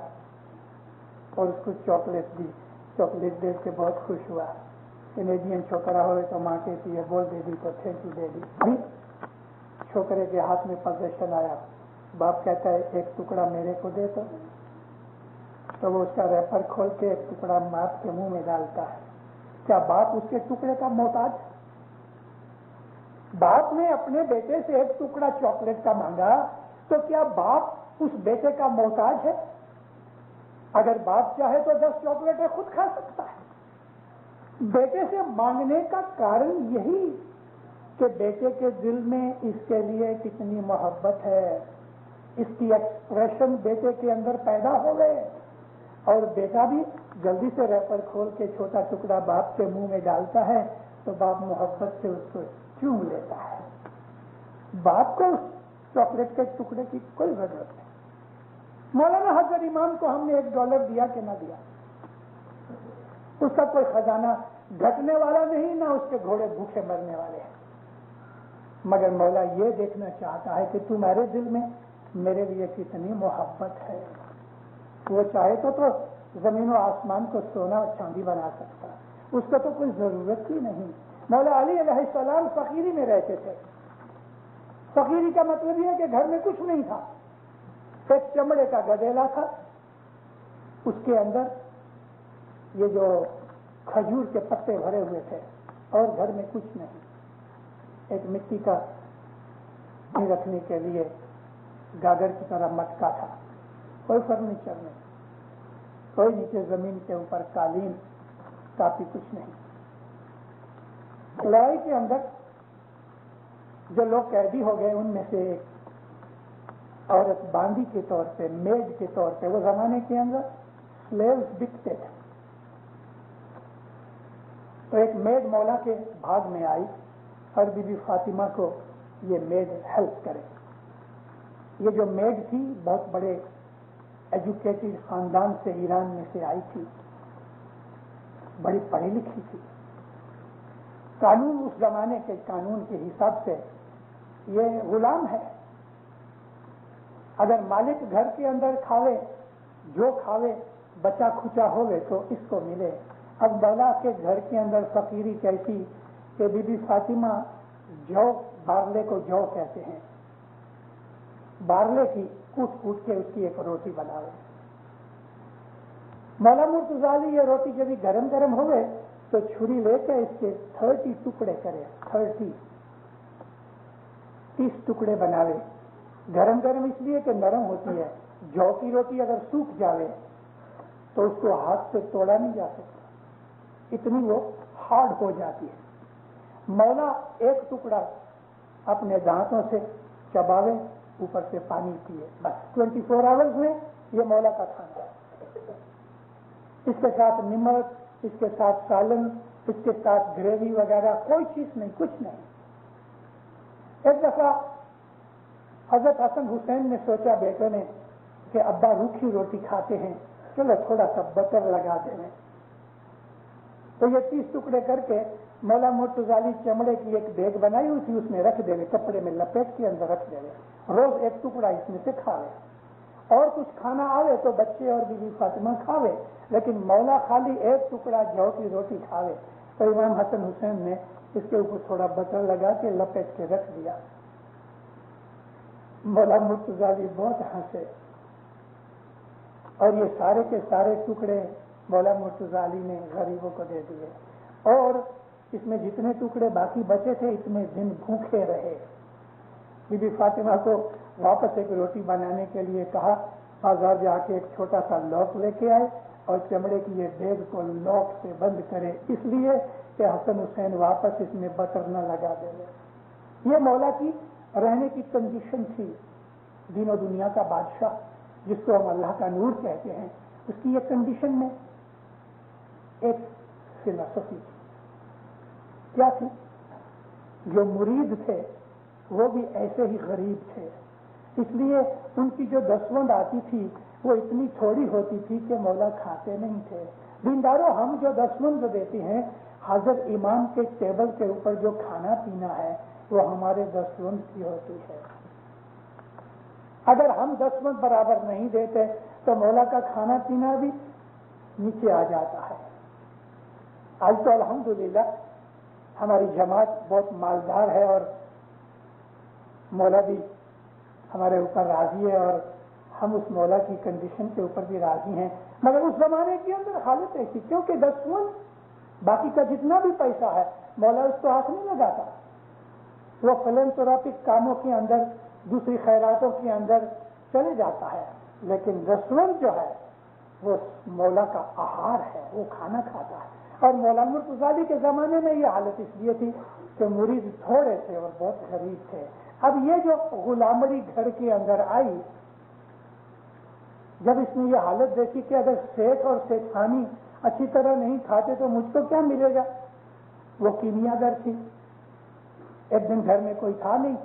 اور اس کو چاکلیٹ دی. چاکلیٹ دیکھ کے بہت خوش ہوا. کینیڈین چھوکرا ہوئے تو ماں کہتی ہے بول دے دی تو تھینک یو دے دی. چھوکرے کے ہاتھ میں پوزیشن آیا، باپ کہتا ہے 1 ٹکڑا میرے کو دے تو وہ اس کا ریپر کھول کے 1 ٹکڑا باپ کے منہ میں ڈالتا ہے. کیا باپ اس کے ٹکڑے کا محتاج؟ باپ نے اپنے بیٹے سے 1 ٹکڑا چاکلیٹ کا مانگا تو کیا باپ اس بیٹے کا محتاج ہے؟ اگر باپ چاہے تو 10 چاکلیٹیں خود کھا سکتا ہے. بیٹے سے مانگنے کا کارن یہی کہ بیٹے کے دل میں اس کے لیے کتنی محبت ہے، اس کی ایکسپریشن بیٹے کے اندر پیدا ہو گئے، اور بیٹا بھی جلدی سے ریپر کھول کے چھوٹا ٹکڑا باپ کے منہ میں ڈالتا ہے تو باپ محبت سے اس کو چوم لیتا ہے. باپ کو اس چاکلیٹ کے ٹکڑے کی کوئی ضرورت نہیں. مولانا حضرت امام کو ہم نے $1 دیا کہ نہ دیا، اس کا کوئی خزانہ گھٹنے والا نہیں، نہ اس کے گھوڑے بھوکے مرنے والے ہیں. مگر مولا یہ دیکھنا چاہتا ہے کہ تمہارے دل میں میرے لیے کتنی محبت ہے. وہ چاہے تو زمین و آسمان کو سونا اور چاندی بنا سکتا، اس کو تو کوئی ضرورت ہی نہیں. مولا علی علیہ السلام فقیری میں رہتے تھے. فقیری کا مطلب یہ ہے کہ گھر میں کچھ نہیں تھا. ایک چمڑے کا گدیلا تھا، اس کے اندر یہ جو کھجور کے پتے بھرے ہوئے تھے، اور گھر میں کچھ نہیں. ایک مٹی کا رکھنے کے لیے گاگر کی طرح مٹکا تھا. کوئی فرنیچر نہیں، کوئی نیچے زمین کے اوپر قالین کافی کچھ نہیں. لڑائی کے اندر جو لوگ قیدی ہو گئے ان میں سے ایک عورت باندی کے طور پہ، میڈ کے طور پہ، وہ زمانے کے اندر سلیوز بکتے تھے. تو ایک میڈ مولا کے بھاگ میں آئی اور بی بی فاطمہ کو یہ میڈ ہیلپ کرے. یہ جو میڈ تھی بہت بڑے ایجوکیٹڈ خاندان سے، ایران میں سے آئی تھی، بڑی پڑھی لکھی تھی. قانون اس زمانے کے قانون کے حساب سے یہ غلام ہے. اگر مالک گھر کے اندر کھاوے، جو کھاوے بچا کھچا ہوئے تو اس کو ملے. اب مولا کے گھر کے اندر فقیری کیسی کہ بی بی فاطمہ جو بارلے کو جو کہتے ہیں، بارلے کی کوٹ کوٹ کے اس کی ایک روٹی بناوے. مولا مرتضیٰ علی یہ روٹی جب گرم گرم ہوئے تو چھری لے کے اس کے 30 ٹکڑے کرے، 30 ٹکڑے بناوے. گرم گرم اس لیے کہ نرم ہوتی ہے. جو کی روٹی اگر سوکھ جاوے تو اس کو ہاتھ سے توڑا نہیں جا سکتا، اتنی وہ ہارڈ ہو جاتی ہے. مولا ایک ٹکڑا اپنے دانتوں سے چباوے، اوپر سے پانی پیے، بس 24 آورز میں یہ مولا کا کھانا ہے. اس کے ساتھ نمک، اس کے ساتھ سالن، اس کے ساتھ گریوی وغیرہ کوئی چیز نہیں، کچھ نہیں. ایک دفعہ حضرت حسن حسین نے سوچا بیٹوں نے کہ ابا روکھی روٹی کھاتے ہیں، چلو تھوڑا سا بٹر لگا دیں، تو یہ 30 ٹکڑے کر کے مولا مرتضی چمڑے کی ایک بیگ بنائی ہوئی تھی، اس میں رکھ دے، کپڑے میں لپیٹ کے اندر رکھ دے، روز ایک ٹکڑا اس میں سے کھاوے، اور کچھ کھانا آوے تو بچے اور بی بی فاطمہ کھاوے، لیکن مولا خالی ایک ٹکڑا جو کی روٹی کھاوے۔ تو امام حسن حسین نے اس کے اوپر تھوڑا بٹر لگا کے لپیٹ کے رکھ دیا۔ مولا مرتضی بہت ہنسے، اور یہ سارے کے سارے ٹکڑے مولا مرتضی نے غریبوں کو دے دیے، اور اس میں جتنے ٹکڑے باقی بچے تھے اتنے دن بھوکے رہے۔ بی بی فاطمہ کو واپس ایک روٹی بنانے کے لیے کہا، بازار جا کے ایک چھوٹا سا لوک لے کے آئے اور چمڑے کی یہ بیگ کو لوک سے بند کرے، اس لیے کہ حسن حسین واپس اس میں بٹر نہ لگا دے۔ یہ مولا کی رہنے کی کنڈیشن تھی۔ دین و دنیا کا بادشاہ جس کو ہم اللہ کا نور کہتے ہیں، اس کی یہ کنڈیشن میں ایک فلسفی تھی۔ کیا تھی؟ جو مرید تھے وہ بھی ایسے ہی غریب تھے، اس لیے ان کی جو دسوند آتی تھی وہ اتنی تھوڑی ہوتی تھی کہ مولا کھاتے نہیں تھے۔ دینداروں، ہم جو دسوند دیتے ہیں، حضرت امام کے ٹیبل کے اوپر جو کھانا پینا ہے وہ ہمارے دسوند کی ہوتی ہے۔ اگر ہم دسوند برابر نہیں دیتے تو مولا کا کھانا پینا بھی نیچے آ جاتا ہے۔ آج تو الحمدللہ ہماری جماعت بہت مالدار ہے اور مولا بھی ہمارے اوپر راضی ہے، اور ہم اس مولا کی کنڈیشن کے اوپر بھی راضی ہیں، مگر اس زمانے کے اندر حالت ایسی، کیونکہ دسوند باقی کا جتنا بھی پیسہ ہے مولا اس کو ہاتھ نہیں لگاتا، وہ فلنتھراپک کاموں کے اندر، دوسری خیراتوں کے اندر چلے جاتا ہے، لیکن دسوند جو ہے وہ مولا کا آہار ہے، وہ کھانا کھاتا ہے۔ اور مولا مرتضی کے زمانے میں یہ حالت اس لیے تھی کہ مرید تھوڑے تھے اور بہت غریب تھے۔ اب یہ جو غلامڑی گھر کے اندر آئی، جب اس نے یہ حالت دیکھی کہ اگر سیٹ اور سیٹھانی اچھی طرح نہیں کھاتے تو مجھ کو کیا ملے گا، وہ کیمیا گر تھی۔ ایک دن گھر میں کوئی تھا نہیں،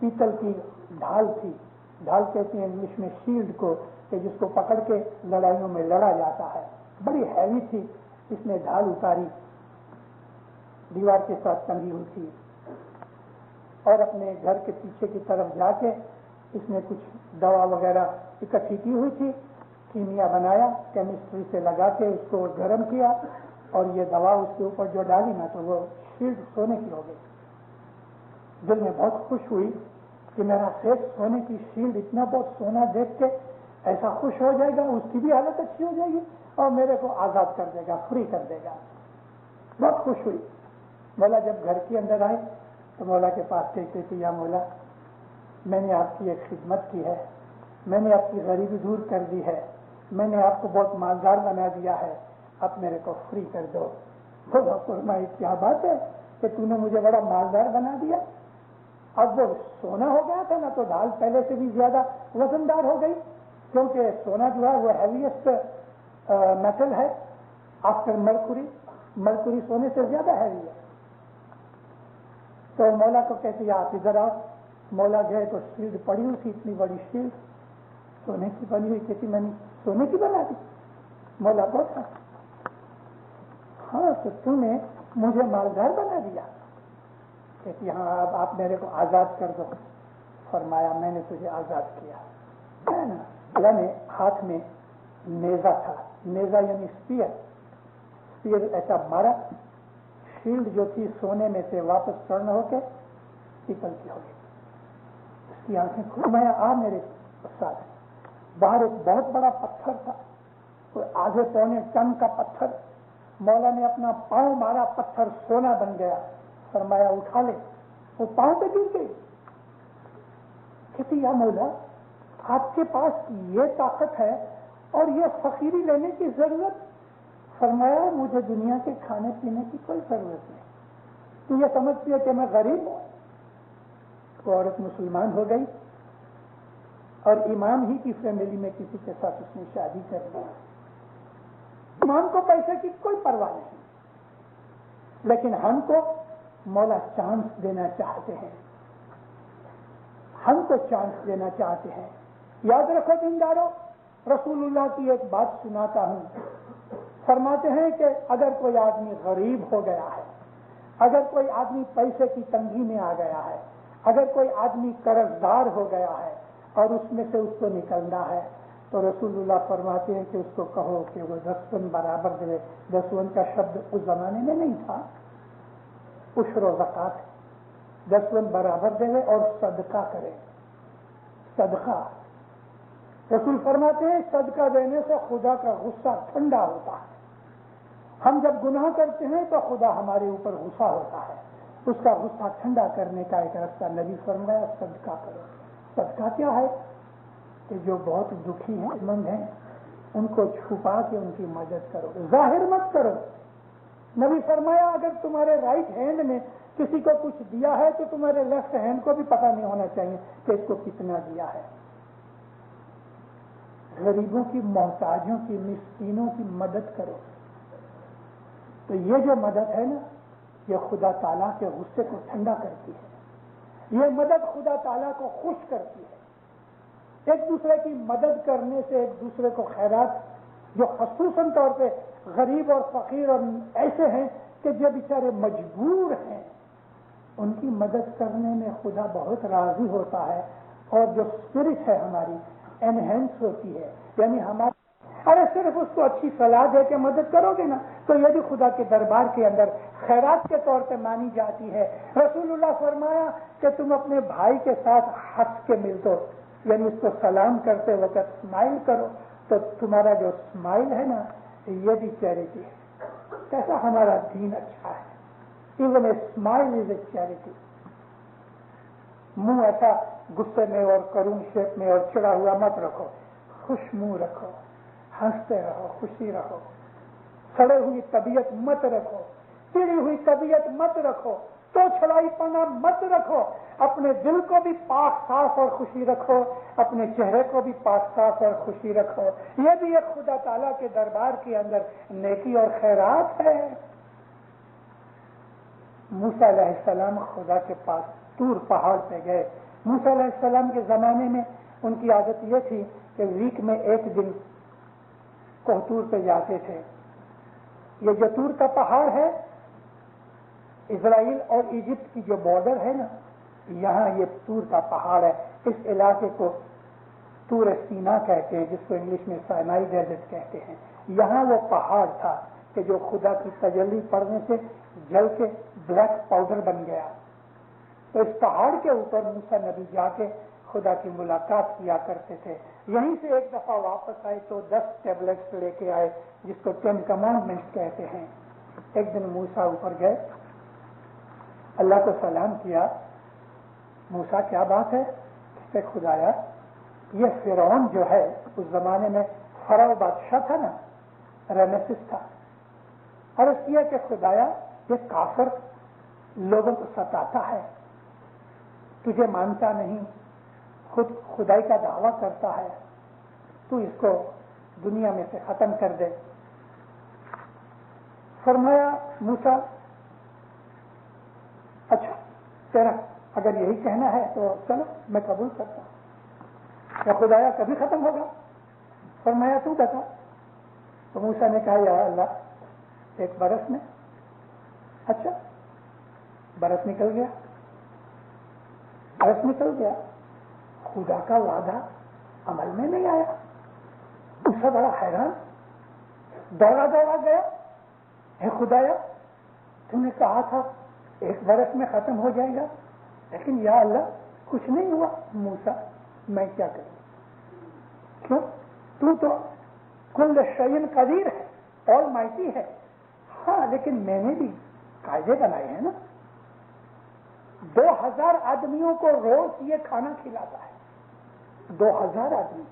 پیتل کی ڈھال تھی، ڈھال کہتے ہیں انگلش میں شیلڈ کو، کہ جس کو پکڑ کے لڑائیوں میں لڑا جاتا ہے، بڑی ہیوی تھی۔ اس نے ڈھال اتاری، دیوار کے ساتھ ٹنگی ہوئی تھی، اور اپنے گھر کے پیچھے کی طرف جا کے اس نے کچھ دوا وغیرہ اکٹھی کی ہوئی تھی، کیمیا بنایا، کیمسٹری سے لگا کے اس کو گرم کیا، اور یہ دوا اس کے اوپر جو ڈالی نا تو وہ شیلڈ سونے کی ہو گئی۔ دل میں بہت خوش ہوئی کہ میرا سیٹ سونے کی شیلڈ، اتنا بہت سونا دیکھ کے ایسا خوش ہو جائے گا، اس کی بھی حالت اچھی ہو جائے گی اور میرے کو آزاد کر دے گا، فری کر دے گا۔ بہت خوش ہوئی۔ مولا جب گھر کے اندر آئے تو مولا کے پاس کہتے تھے، یا مولا، میں نے آپ کی ایک خدمت کی ہے، میں نے آپ کی غریبی دور کر دی ہے، میں نے آپ کو بہت مالدار بنا دیا ہے، اب میرے کو فری کر دو۔ مولا فرمائے، کیا بات ہے کہ تو نے مجھے بڑا مالدار بنا دیا؟ اب وہ سونا ہو گیا تھا نا تو ڈھال پہلے سے بھی زیادہ وزندار ہو گئی، کیونکہ سونا جو ہے وہ ہیویسٹ میٹل ہے آفٹر مرکوری، مرکوری سونے سے زیادہ ہیوی ہے۔ تو مولا کو کہتے ہیں، آپ ادھر آؤ۔ مولا گئے تو شیلڈ پڑی ہوئی تھی، اتنی بڑی شیلڈ سونے کی بنی ہوئی، کہتی میں نے سونے کی بنا دی؟ مولا بہت ہاں، تو تم نے مجھے مالدار بنا دیا؟ کہتی ہاں، اب آپ میرے کو آزاد کر دو۔ فرمایا، میں نے تجھے آزاد کیا۔ اللہ نے ہاتھ میں نیزا تھا، نیزا یعنی اسپیئر ایسا مارا، شیلڈ جو تھی سونے میں سے واپس ٹرن ہو کے پیتل کی ہو گئی۔ اس کی آنکھیں کھلوایا، آ میرے ساتھ۔ باہر ایک بہت بڑا پتھر تھا، کوئی آدھے پونے ٹن کا پتھر۔ مولا نے اپنا پاؤں مارا، پتھر سونا بن گیا۔ فرمایا، اٹھا لے۔ وہ پاؤں پہ گر گئی۔ کہتی، یا مولا، آپ کے پاس یہ طاقت ہے اور یہ فقیری لینے کی ضرورت؟ فرمایا، مجھے دنیا کے کھانے پینے کی کوئی ضرورت نہیں، تو یہ سمجھتی ہے کہ میں غریب ہوں۔ وہ عورت مسلمان ہو گئی اور امام ہی کی فیملی میں کسی کے ساتھ اس نے شادی کر لی۔ امام کو پیسے کی کوئی پرواہ نہیں، لیکن ہم کو مولا چانس دینا چاہتے ہیں۔ ہم کو چانس دینا چاہتے ہیں. یاد رکھو دینداروں، رسول اللہ کی ایک بات سناتا ہوں. فرماتے ہیں کہ اگر کوئی آدمی غریب ہو گیا ہے، اگر کوئی آدمی پیسے کی تنگی میں آ گیا ہے، اگر کوئی آدمی قرض دار ہو گیا ہے اور اس میں سے اس کو نکلنا ہے، تو رسول اللہ فرماتے ہیں کہ اس کو کہو کہ وہ 10 برابر دے. 10 کا شبد اس زمانے میں نہیں تھا، عشر و زکات. 10 برابر دے اور صدقہ کرے. صدقہ، رسول فرماتے ہیں صدقہ دینے سے خدا کا غصہ ٹھنڈا ہوتا ہے. ہم جب گناہ کرتے ہیں تو خدا ہمارے اوپر غصہ ہوتا ہے. اس کا غصہ ٹھنڈا کرنے کا ایک راستہ نبی فرمایا صدقہ کرو. صدقہ کیا ہے؟ کہ جو بہت دکھی ہیں، مند ہیں، ان کو چھپا کے ان کی مدد کرو، ظاہر مت کرو. نبی فرمایا اگر تمہارے رائٹ ہینڈ میں کسی کو کچھ دیا ہے تو تمہارے لیفٹ ہینڈ کو بھی پتہ نہیں ہونا چاہیے کہ اس کو کتنا دیا ہے. غریبوں کی، محتاجوں کی، مسکینوں کی مدد کرو. تو یہ جو مدد ہے نا، یہ خدا تعالیٰ کے غصے کو ٹھنڈا کرتی ہے. یہ مدد خدا تعالیٰ کو خوش کرتی ہے. ایک دوسرے کی مدد کرنے سے ایک دوسرے کو خیرات، جو خصوصاً طور پہ غریب اور فقیر اور ایسے ہیں کہ جو بیچارے مجبور ہیں، ان کی مدد کرنے میں خدا بہت راضی ہوتا ہے. اور جو اسپرٹ ہے ہماری انہینس ہوتی ہے. یعنی ہمارا ارے صرف اس کو اچھی صلاح دے کے مدد کرو گے نا تو یہ بھی خدا کے دربار کے اندر خیرات کے طور پہ مانی جاتی ہے. رسول اللہ فرمایا کہ تم اپنے بھائی کے ساتھ ہنس کے مل دو، یعنی اس کو سلام کرتے وقت اسمائل کرو، تو تمہارا جو اسمائل ہے نا یہ بھی چیریٹی ہے. کیسا ہمارا دین اچھا ہے. Even a smile is a charity. منہ ایسا غصے میں اور کرون شیپ میں اور چڑا ہوا مت رکھو، خوش منہ رکھو، ہنستے رہو، خوشی رہو. سڑے ہوئی طبیعت مت رکھو، چڑی ہوئی طبیعت مت رکھو، تو چھڑائی پنا مت رکھو. اپنے دل کو بھی پاک صاف اور خوشی رکھو، اپنے چہرے کو بھی پاک صاف اور خوشی رکھو. یہ بھی ایک خدا تعالیٰ کے دربار کے اندر نیکی اور خیرات ہے. موسیٰ علیہ السلام خدا کے پاس طور پہاڑ پہ گئے. موسیٰ علیہ السلام کے زمانے میں ان کی عادت یہ تھی کہ ویک میں ایک دن کوہتور پہ جاتے تھے. یہ جو طور کا پہاڑ ہے، اسرائیل اور ایجپٹ کی جو بارڈر ہے نا، یہاں یہ طور کا پہاڑ ہے. اس علاقے کو طور سینا کہتے ہیں، جس کو انگلش میں سائنائی ڈیزرٹ کہتے ہیں. یہاں وہ پہاڑ تھا کہ جو خدا کی تجلی پڑنے سے جل کے بلیک پاؤڈر بن گیا. تو اس پہاڑ کے اوپر موسیٰ نبی جا کے خدا کی ملاقات کیا کرتے تھے. یہیں سے ایک دفعہ واپس آئے تو 10 ٹیبلٹس لے کے آئے، جس کو 10 کمانڈمنٹس کہتے ہیں. ایک دن موسیٰ اوپر گئے، اللہ کو سلام کیا. موسیٰ کیا بات ہے؟ کہ خدایا یہ فرعون جو ہے، اس زمانے میں فراؤ بادشاہ تھا نا، رمیسس تھا. اور اس کیا کہ خدایا یہ کافر لوگوں کو ستاتا ہے، تجھے مانتا نہیں، خود خدائی کا دعویٰ کرتا ہے، تو اس کو دنیا میں سے ختم کر دے. فرمایا موسیٰ اچھا تیرا اگر یہی کہنا ہے تو چلو میں قبول کرتا ہوں. کیا خدایا کبھی ختم ہوگا؟ فرمایا تو بتا. تو موسیٰ نے کہا یا اللہ 1 برس میں. اچھا برس نکل گیا، برس نکل گیا، خدا کا وعدہ عمل میں نہیں آیا. اس سے بڑا حیران دوڑا گیا، اے خدایا تم نے کہا تھا 1 برس میں ختم ہو جائے گا، لیکن یا اللہ کچھ نہیں ہوا. موسیٰ میں کیا کروں؟ کیوں؟ تو کل شیء قدیر ہے، آل مائٹی ہے. ہاں لیکن میں نے بھی قاعدے بنائے ہیں نا. 2000 آدمیوں کو روز یہ کھانا کھلاتا ہے. 2000 آدمی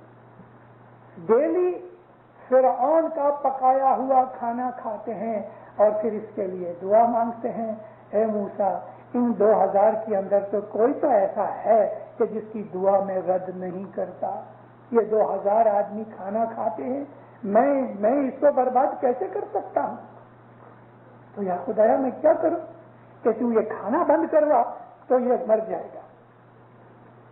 ڈیلی فرعون کا پکایا ہوا کھانا کھاتے ہیں اور پھر اس کے لیے دعا مانگتے ہیں. اے موسیٰ ان 2000 کے اندر تو کوئی تو ایسا ہے کہ جس کی دعا میں رد نہیں کرتا. یہ 2000 آدمی کھانا کھاتے ہیں، میں اس کو برباد کیسے کر سکتا ہوں؟ تو یا خدایا میں کیا کروں کہ تو یہ کھانا بند کروا تو یہ مر جائے گا.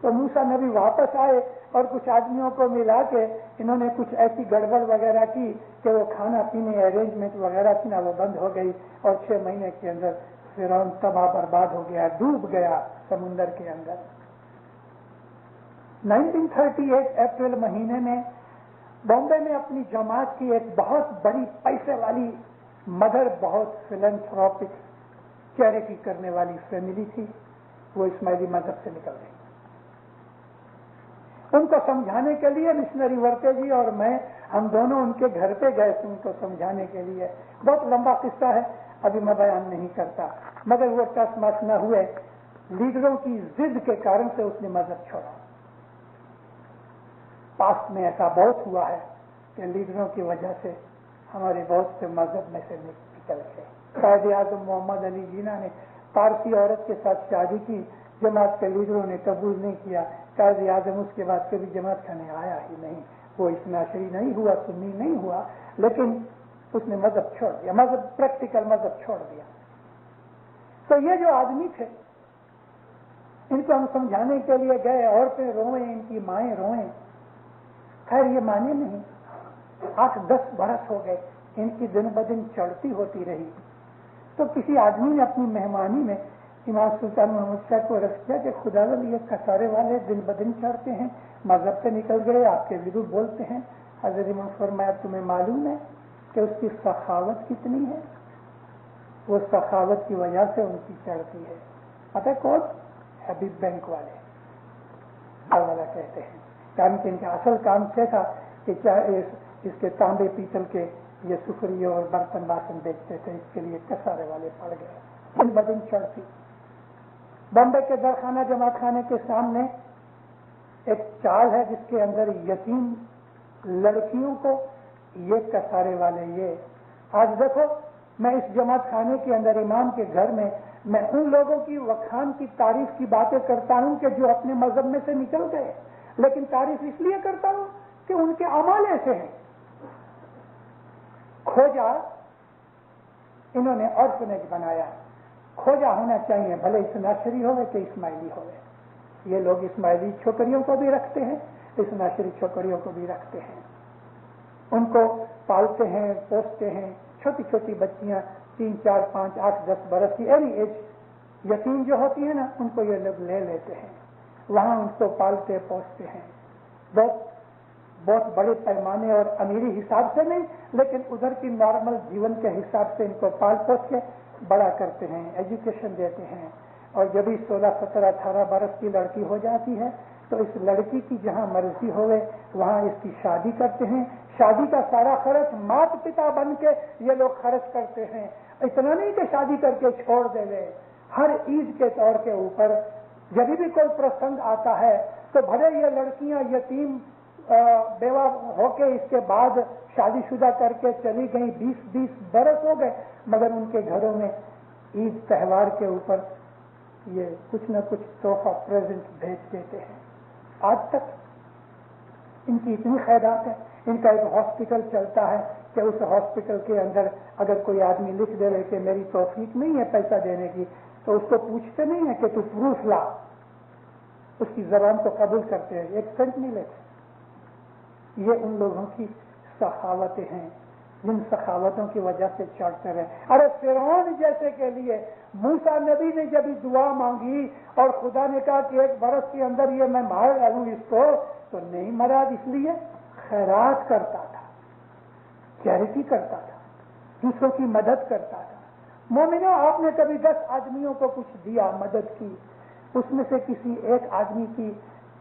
تو موسیٰ نبی واپس آئے اور کچھ آدمیوں کو ملا کے انہوں نے کچھ ایسی گڑبڑ وغیرہ کی کہ وہ کھانا پینے ارینجمنٹ وغیرہ تھی نا وہ بند ہو گئی، اور 6 مہینے کے اندر فرعون تباہ برباد ہو گیا، ڈوب گیا سمندر کے اندر۔ 1938 اپریل مہینے میں بامبے میں اپنی جماعت کی ایک بہت بڑی پیسے والی مدر، بہت فلنتھروپک چیریٹی کرنے والی فیملی تھی، وہ اسماعیلی مذہب سے نکل گئی۔ ان کو سمجھانے کے لیے مشنری ورتے جی اور میں، ہم دونوں ان کے گھر پہ گئے تھے ان کو سمجھانے کے لیے۔ بہت لمبا قصہ ہے، ابھی میں بیان نہیں کرتا، مگر وہ ٹس مس نہ ہوئے، لیڈروں کی ضد کے کارن سے اس نے مذہب چھوڑا۔ پاسٹ میں ایسا بہت ہوا ہے کہ لیڈروں کی وجہ سے ہمارے بہت سے مذہب میں سے نکل گئے۔ قائد اعظم محمد علی جناح نے پارسی عورت کے ساتھ شادی کی، جماعت کے لیڈروں نے قبول نہیں کیا، قائد اعظم اس کے بعد کبھی جماعت کھانے آیا ہی نہیں، وہ اثنا عشری نہیں ہوا، سنی نہیں ہوا، لیکن اس نے مذہب چھوڑ دیا، مذہب پریکٹیکل مذہب چھوڑ دیا۔ تو یہ جو آدمی تھے ان کو ہم سمجھانے کے لیے گئے، عورتیں روئیں، ان کی مائیں روئیں، خیر یہ مانے نہیں۔ 8-10 برس ہو گئے، ان کی دن بدن چڑھتی ہوتی رہی۔ تو کسی آدمی نے اپنی مہمانی میں امام سلطان محمد شاہ کو رکھ کیا کہ خدا یہ کسارے والے دن بدن چڑھتے ہیں، مذہب سے نکل گئے، آپ کے وضو بولتے ہیں۔ حضرت امام فرمایا تمہیں معلوم ہے کہ اس کی سخاوت کتنی ہے؟ وہ سخاوت کی وجہ سے ان کی چڑھتی ہے۔ پتہ کون؟ حبیب بینک والے والا کہتے ہیں کہ ان کا اصل کام کیا تھا کہ چاہے اس کے تانبے پیتل کے یہ سفری اور برتن باسن بیچتے تھے، اس کے لیے کسارے والے پڑ گئے، دن بدن چڑھتی۔ بمبے کے درخانہ جماعت خانے کے سامنے ایک چال ہے جس کے اندر یتیم لڑکیوں کو یہ کسارے والے یہ آج دیکھو میں اس جماعت خانے کے اندر امام کے گھر میں ان لوگوں کی وکھان کی تعریف کی باتیں کرتا ہوں کہ جو اپنے مذہب میں سے نکل گئے، لیکن تعریف اس لیے کرتا ہوں کہ ان کے اعمال ایسے ہیں۔ کھوجا انہوں نے آرفنیج بنایا، کھوجا ہونا چاہیے بھلے اثناعشری ہوئے کہ اسماعیلی ہوئے۔ یہ لوگ اسماعیلی چھوکریوں کو بھی رکھتے ہیں، اثناعشری چھوکریوں کو بھی رکھتے ہیں، ان کو پالتے ہیں، پوستے ہیں۔ چھوٹی چھوٹی بچیاں 3, 4, 5, 8, 10 برس کی اینی ایج یتیم جو ہوتی ہے نا، ان کو یہ لوگ لے لیتے ہیں، وہاں ان کو پالتے پوستے ہیں، بہت بڑے پیمانے اور امیری حساب سے نہیں، لیکن ادھر کی نارمل جیون کے حساب سے ان کو پال پوس کے بڑا کرتے ہیں، ایجوکیشن دیتے ہیں۔ اور جب بھی 16, 17, 18 برس کی لڑکی ہو جاتی ہے تو اس لڑکی کی جہاں مرضی ہوئے وہاں اس کی شادی کرتے ہیں۔ شادی کا سارا خرچ مات پتا بن کے یہ لوگ خرچ کرتے ہیں۔ اتنا نہیں کہ شادی کر کے چھوڑ دے لے، ہر عید کے طور کے اوپر جب بھی کوئی پرسنگ آتا ہے تو بھلے یہ لڑکیاں یتیم بیوہ ہو کے اس کے بعد شادی شدہ کر کے چلی گئی، 20 برس ہو گئے، مگر ان کے گھروں میں عید تہوار کے اوپر یہ کچھ نہ کچھ تحفہ پریزنٹ بھیج دیتے ہیں۔ آج تک ان کی اتنی خیرات ہے۔ ان کا ایک ہاسپٹل چلتا ہے کہ اس ہاسپٹل کے اندر اگر کوئی آدمی لکھ دے رہے کہ میری توفیق نہیں ہے پیسہ دینے کی، تو اس کو پوچھتے نہیں ہے کہ تو پروف لا، اس کی زبان کو قبول کرتے ہیں، 1 سینٹ نہیں لیتے۔ یہ ان لوگوں کی سخاوتیں ہیں جن سخاوتوں کی وجہ سے چڑھتے رہے۔ ارے فرعون جیسے کے لیے موسیٰ نبی نے جب دعا مانگی اور خدا نے کہا کہ 1 برس کے اندر یہ میں مار ڈالوں اس کو، تو نہیں مرا، اس لیے خیرات کرتا تھا، چیریٹی کرتا تھا، دوسروں کی مدد کرتا تھا۔ مومنوں، آپ نے کبھی 10 آدمیوں کو کچھ دیا، مدد کی، اس میں سے کسی ایک آدمی کی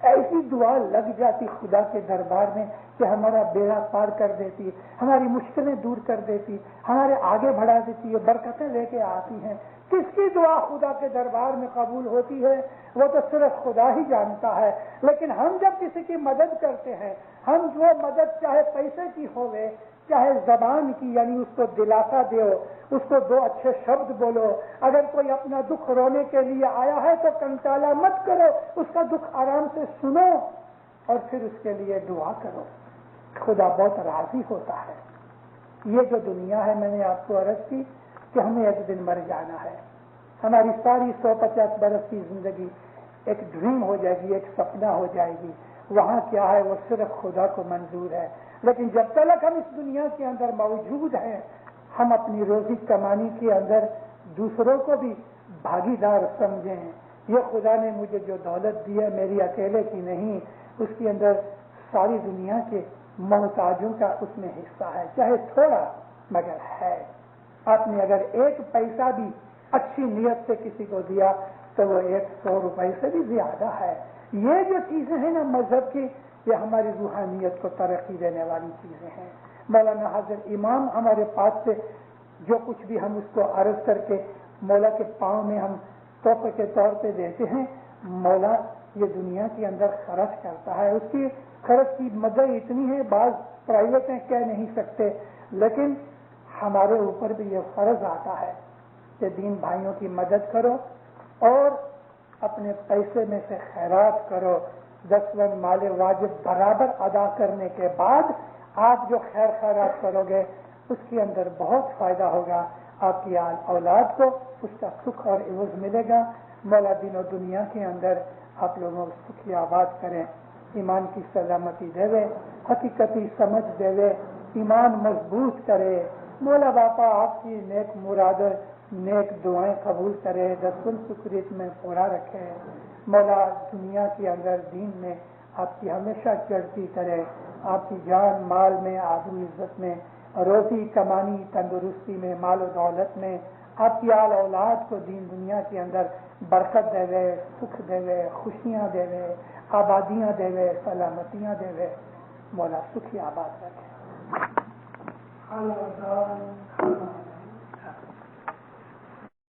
ایسی دعا لگ جاتی خدا کے دربار میں کہ ہمارا بیڑا پار کر دیتی، ہماری مشکلیں دور کر دیتی، ہمارے آگے بڑھا دیتی، یہ برکتیں لے کے آتی ہیں۔ کس کی دعا خدا کے دربار میں قبول ہوتی ہے وہ تو صرف خدا ہی جانتا ہے، لیکن ہم جب کسی کی مدد کرتے ہیں، ہم جو مدد چاہے پیسے کی ہوئے چاہے زبان کی، یعنی اس کو دلاسا دو، اس کو 2 اچھے شبد بولو، اگر کوئی اپنا دکھ رونے کے لیے آیا ہے تو کنٹالا مت کرو، اس کا دکھ آرام سے سنو اور پھر اس کے لیے دعا کرو، خدا بہت راضی ہوتا ہے۔ یہ جو دنیا ہے، میں نے آپ کو عرض کی کہ ہمیں ایک دن مر جانا ہے، ہماری ساری 150 برس کی زندگی ایک ڈریم ہو جائے گی، ایک سپنا ہو جائے گی. وہاں کیا ہے وہ صرف خدا کو منظور ہے. لیکن جب تک ہم اس دنیا کے اندر موجود ہیں ہم اپنی روزی کمانی کے اندر دوسروں کو بھی بھاگیدار سمجھیں. یہ خدا نے مجھے جو دولت دی ہے میری اکیلے کی نہیں، اس کے اندر ساری دنیا کے محتاجوں کا اس میں حصہ ہے، چاہے تھوڑا مگر ہے. آپ نے اگر ایک پیسہ بھی اچھی نیت سے کسی کو دیا تو وہ 100 روپئے سے بھی زیادہ ہے. یہ جو چیزیں ہیں نا مذہب کی، یہ ہماری روحانیت کو ترقی دینے والی چیزیں ہیں. مولانا حضرت امام ہمارے پاس سے جو کچھ بھی ہم اس کو عرض کر کے مولا کے پاؤں میں ہم تحفے کے طور پہ دیتے ہیں، مولا یہ دنیا کے اندر خرچ کرتا ہے. اس کی خرچ کی مدد اتنی ہے، بعض پرائیویٹ ہیں کہہ نہیں سکتے، لیکن ہمارے اوپر بھی یہ فرض آتا ہے کہ دین بھائیوں کی مدد کرو اور اپنے پیسے میں سے خیرات کرو. 10 مال واجب برابر ادا کرنے کے بعد آپ جو خیر خیرات کرو گے اس کے اندر بہت فائدہ ہوگا. آپ کی اولاد کو اس کا سکھ اور عوض ملے گا. مولا دین و دنیا کے اندر آپ لوگوں کو سکھی آباد کریں، ایمان کی سلامتی دے، حقیقتی سمجھ دے، ایمان مضبوط کرے. مولا باپا آپ کی نیک مراد نیک دعائیں قبول کرے، دستن سکریت میں پورا رکھے. مولا دنیا کے اندر دین میں آپ کی ہمیشہ چڑھتی کرے. آپ کی جان مال میں، آبرو عزت میں، روزی کمانی تندرستی میں، مال و دولت میں، آپ کی آل اولاد کو دین دنیا کے اندر برکت دے، سکھ دے، خوشیاں دے، آبادیاں دے، سلامتیاں دے. مولا سکھی آباد رکھے.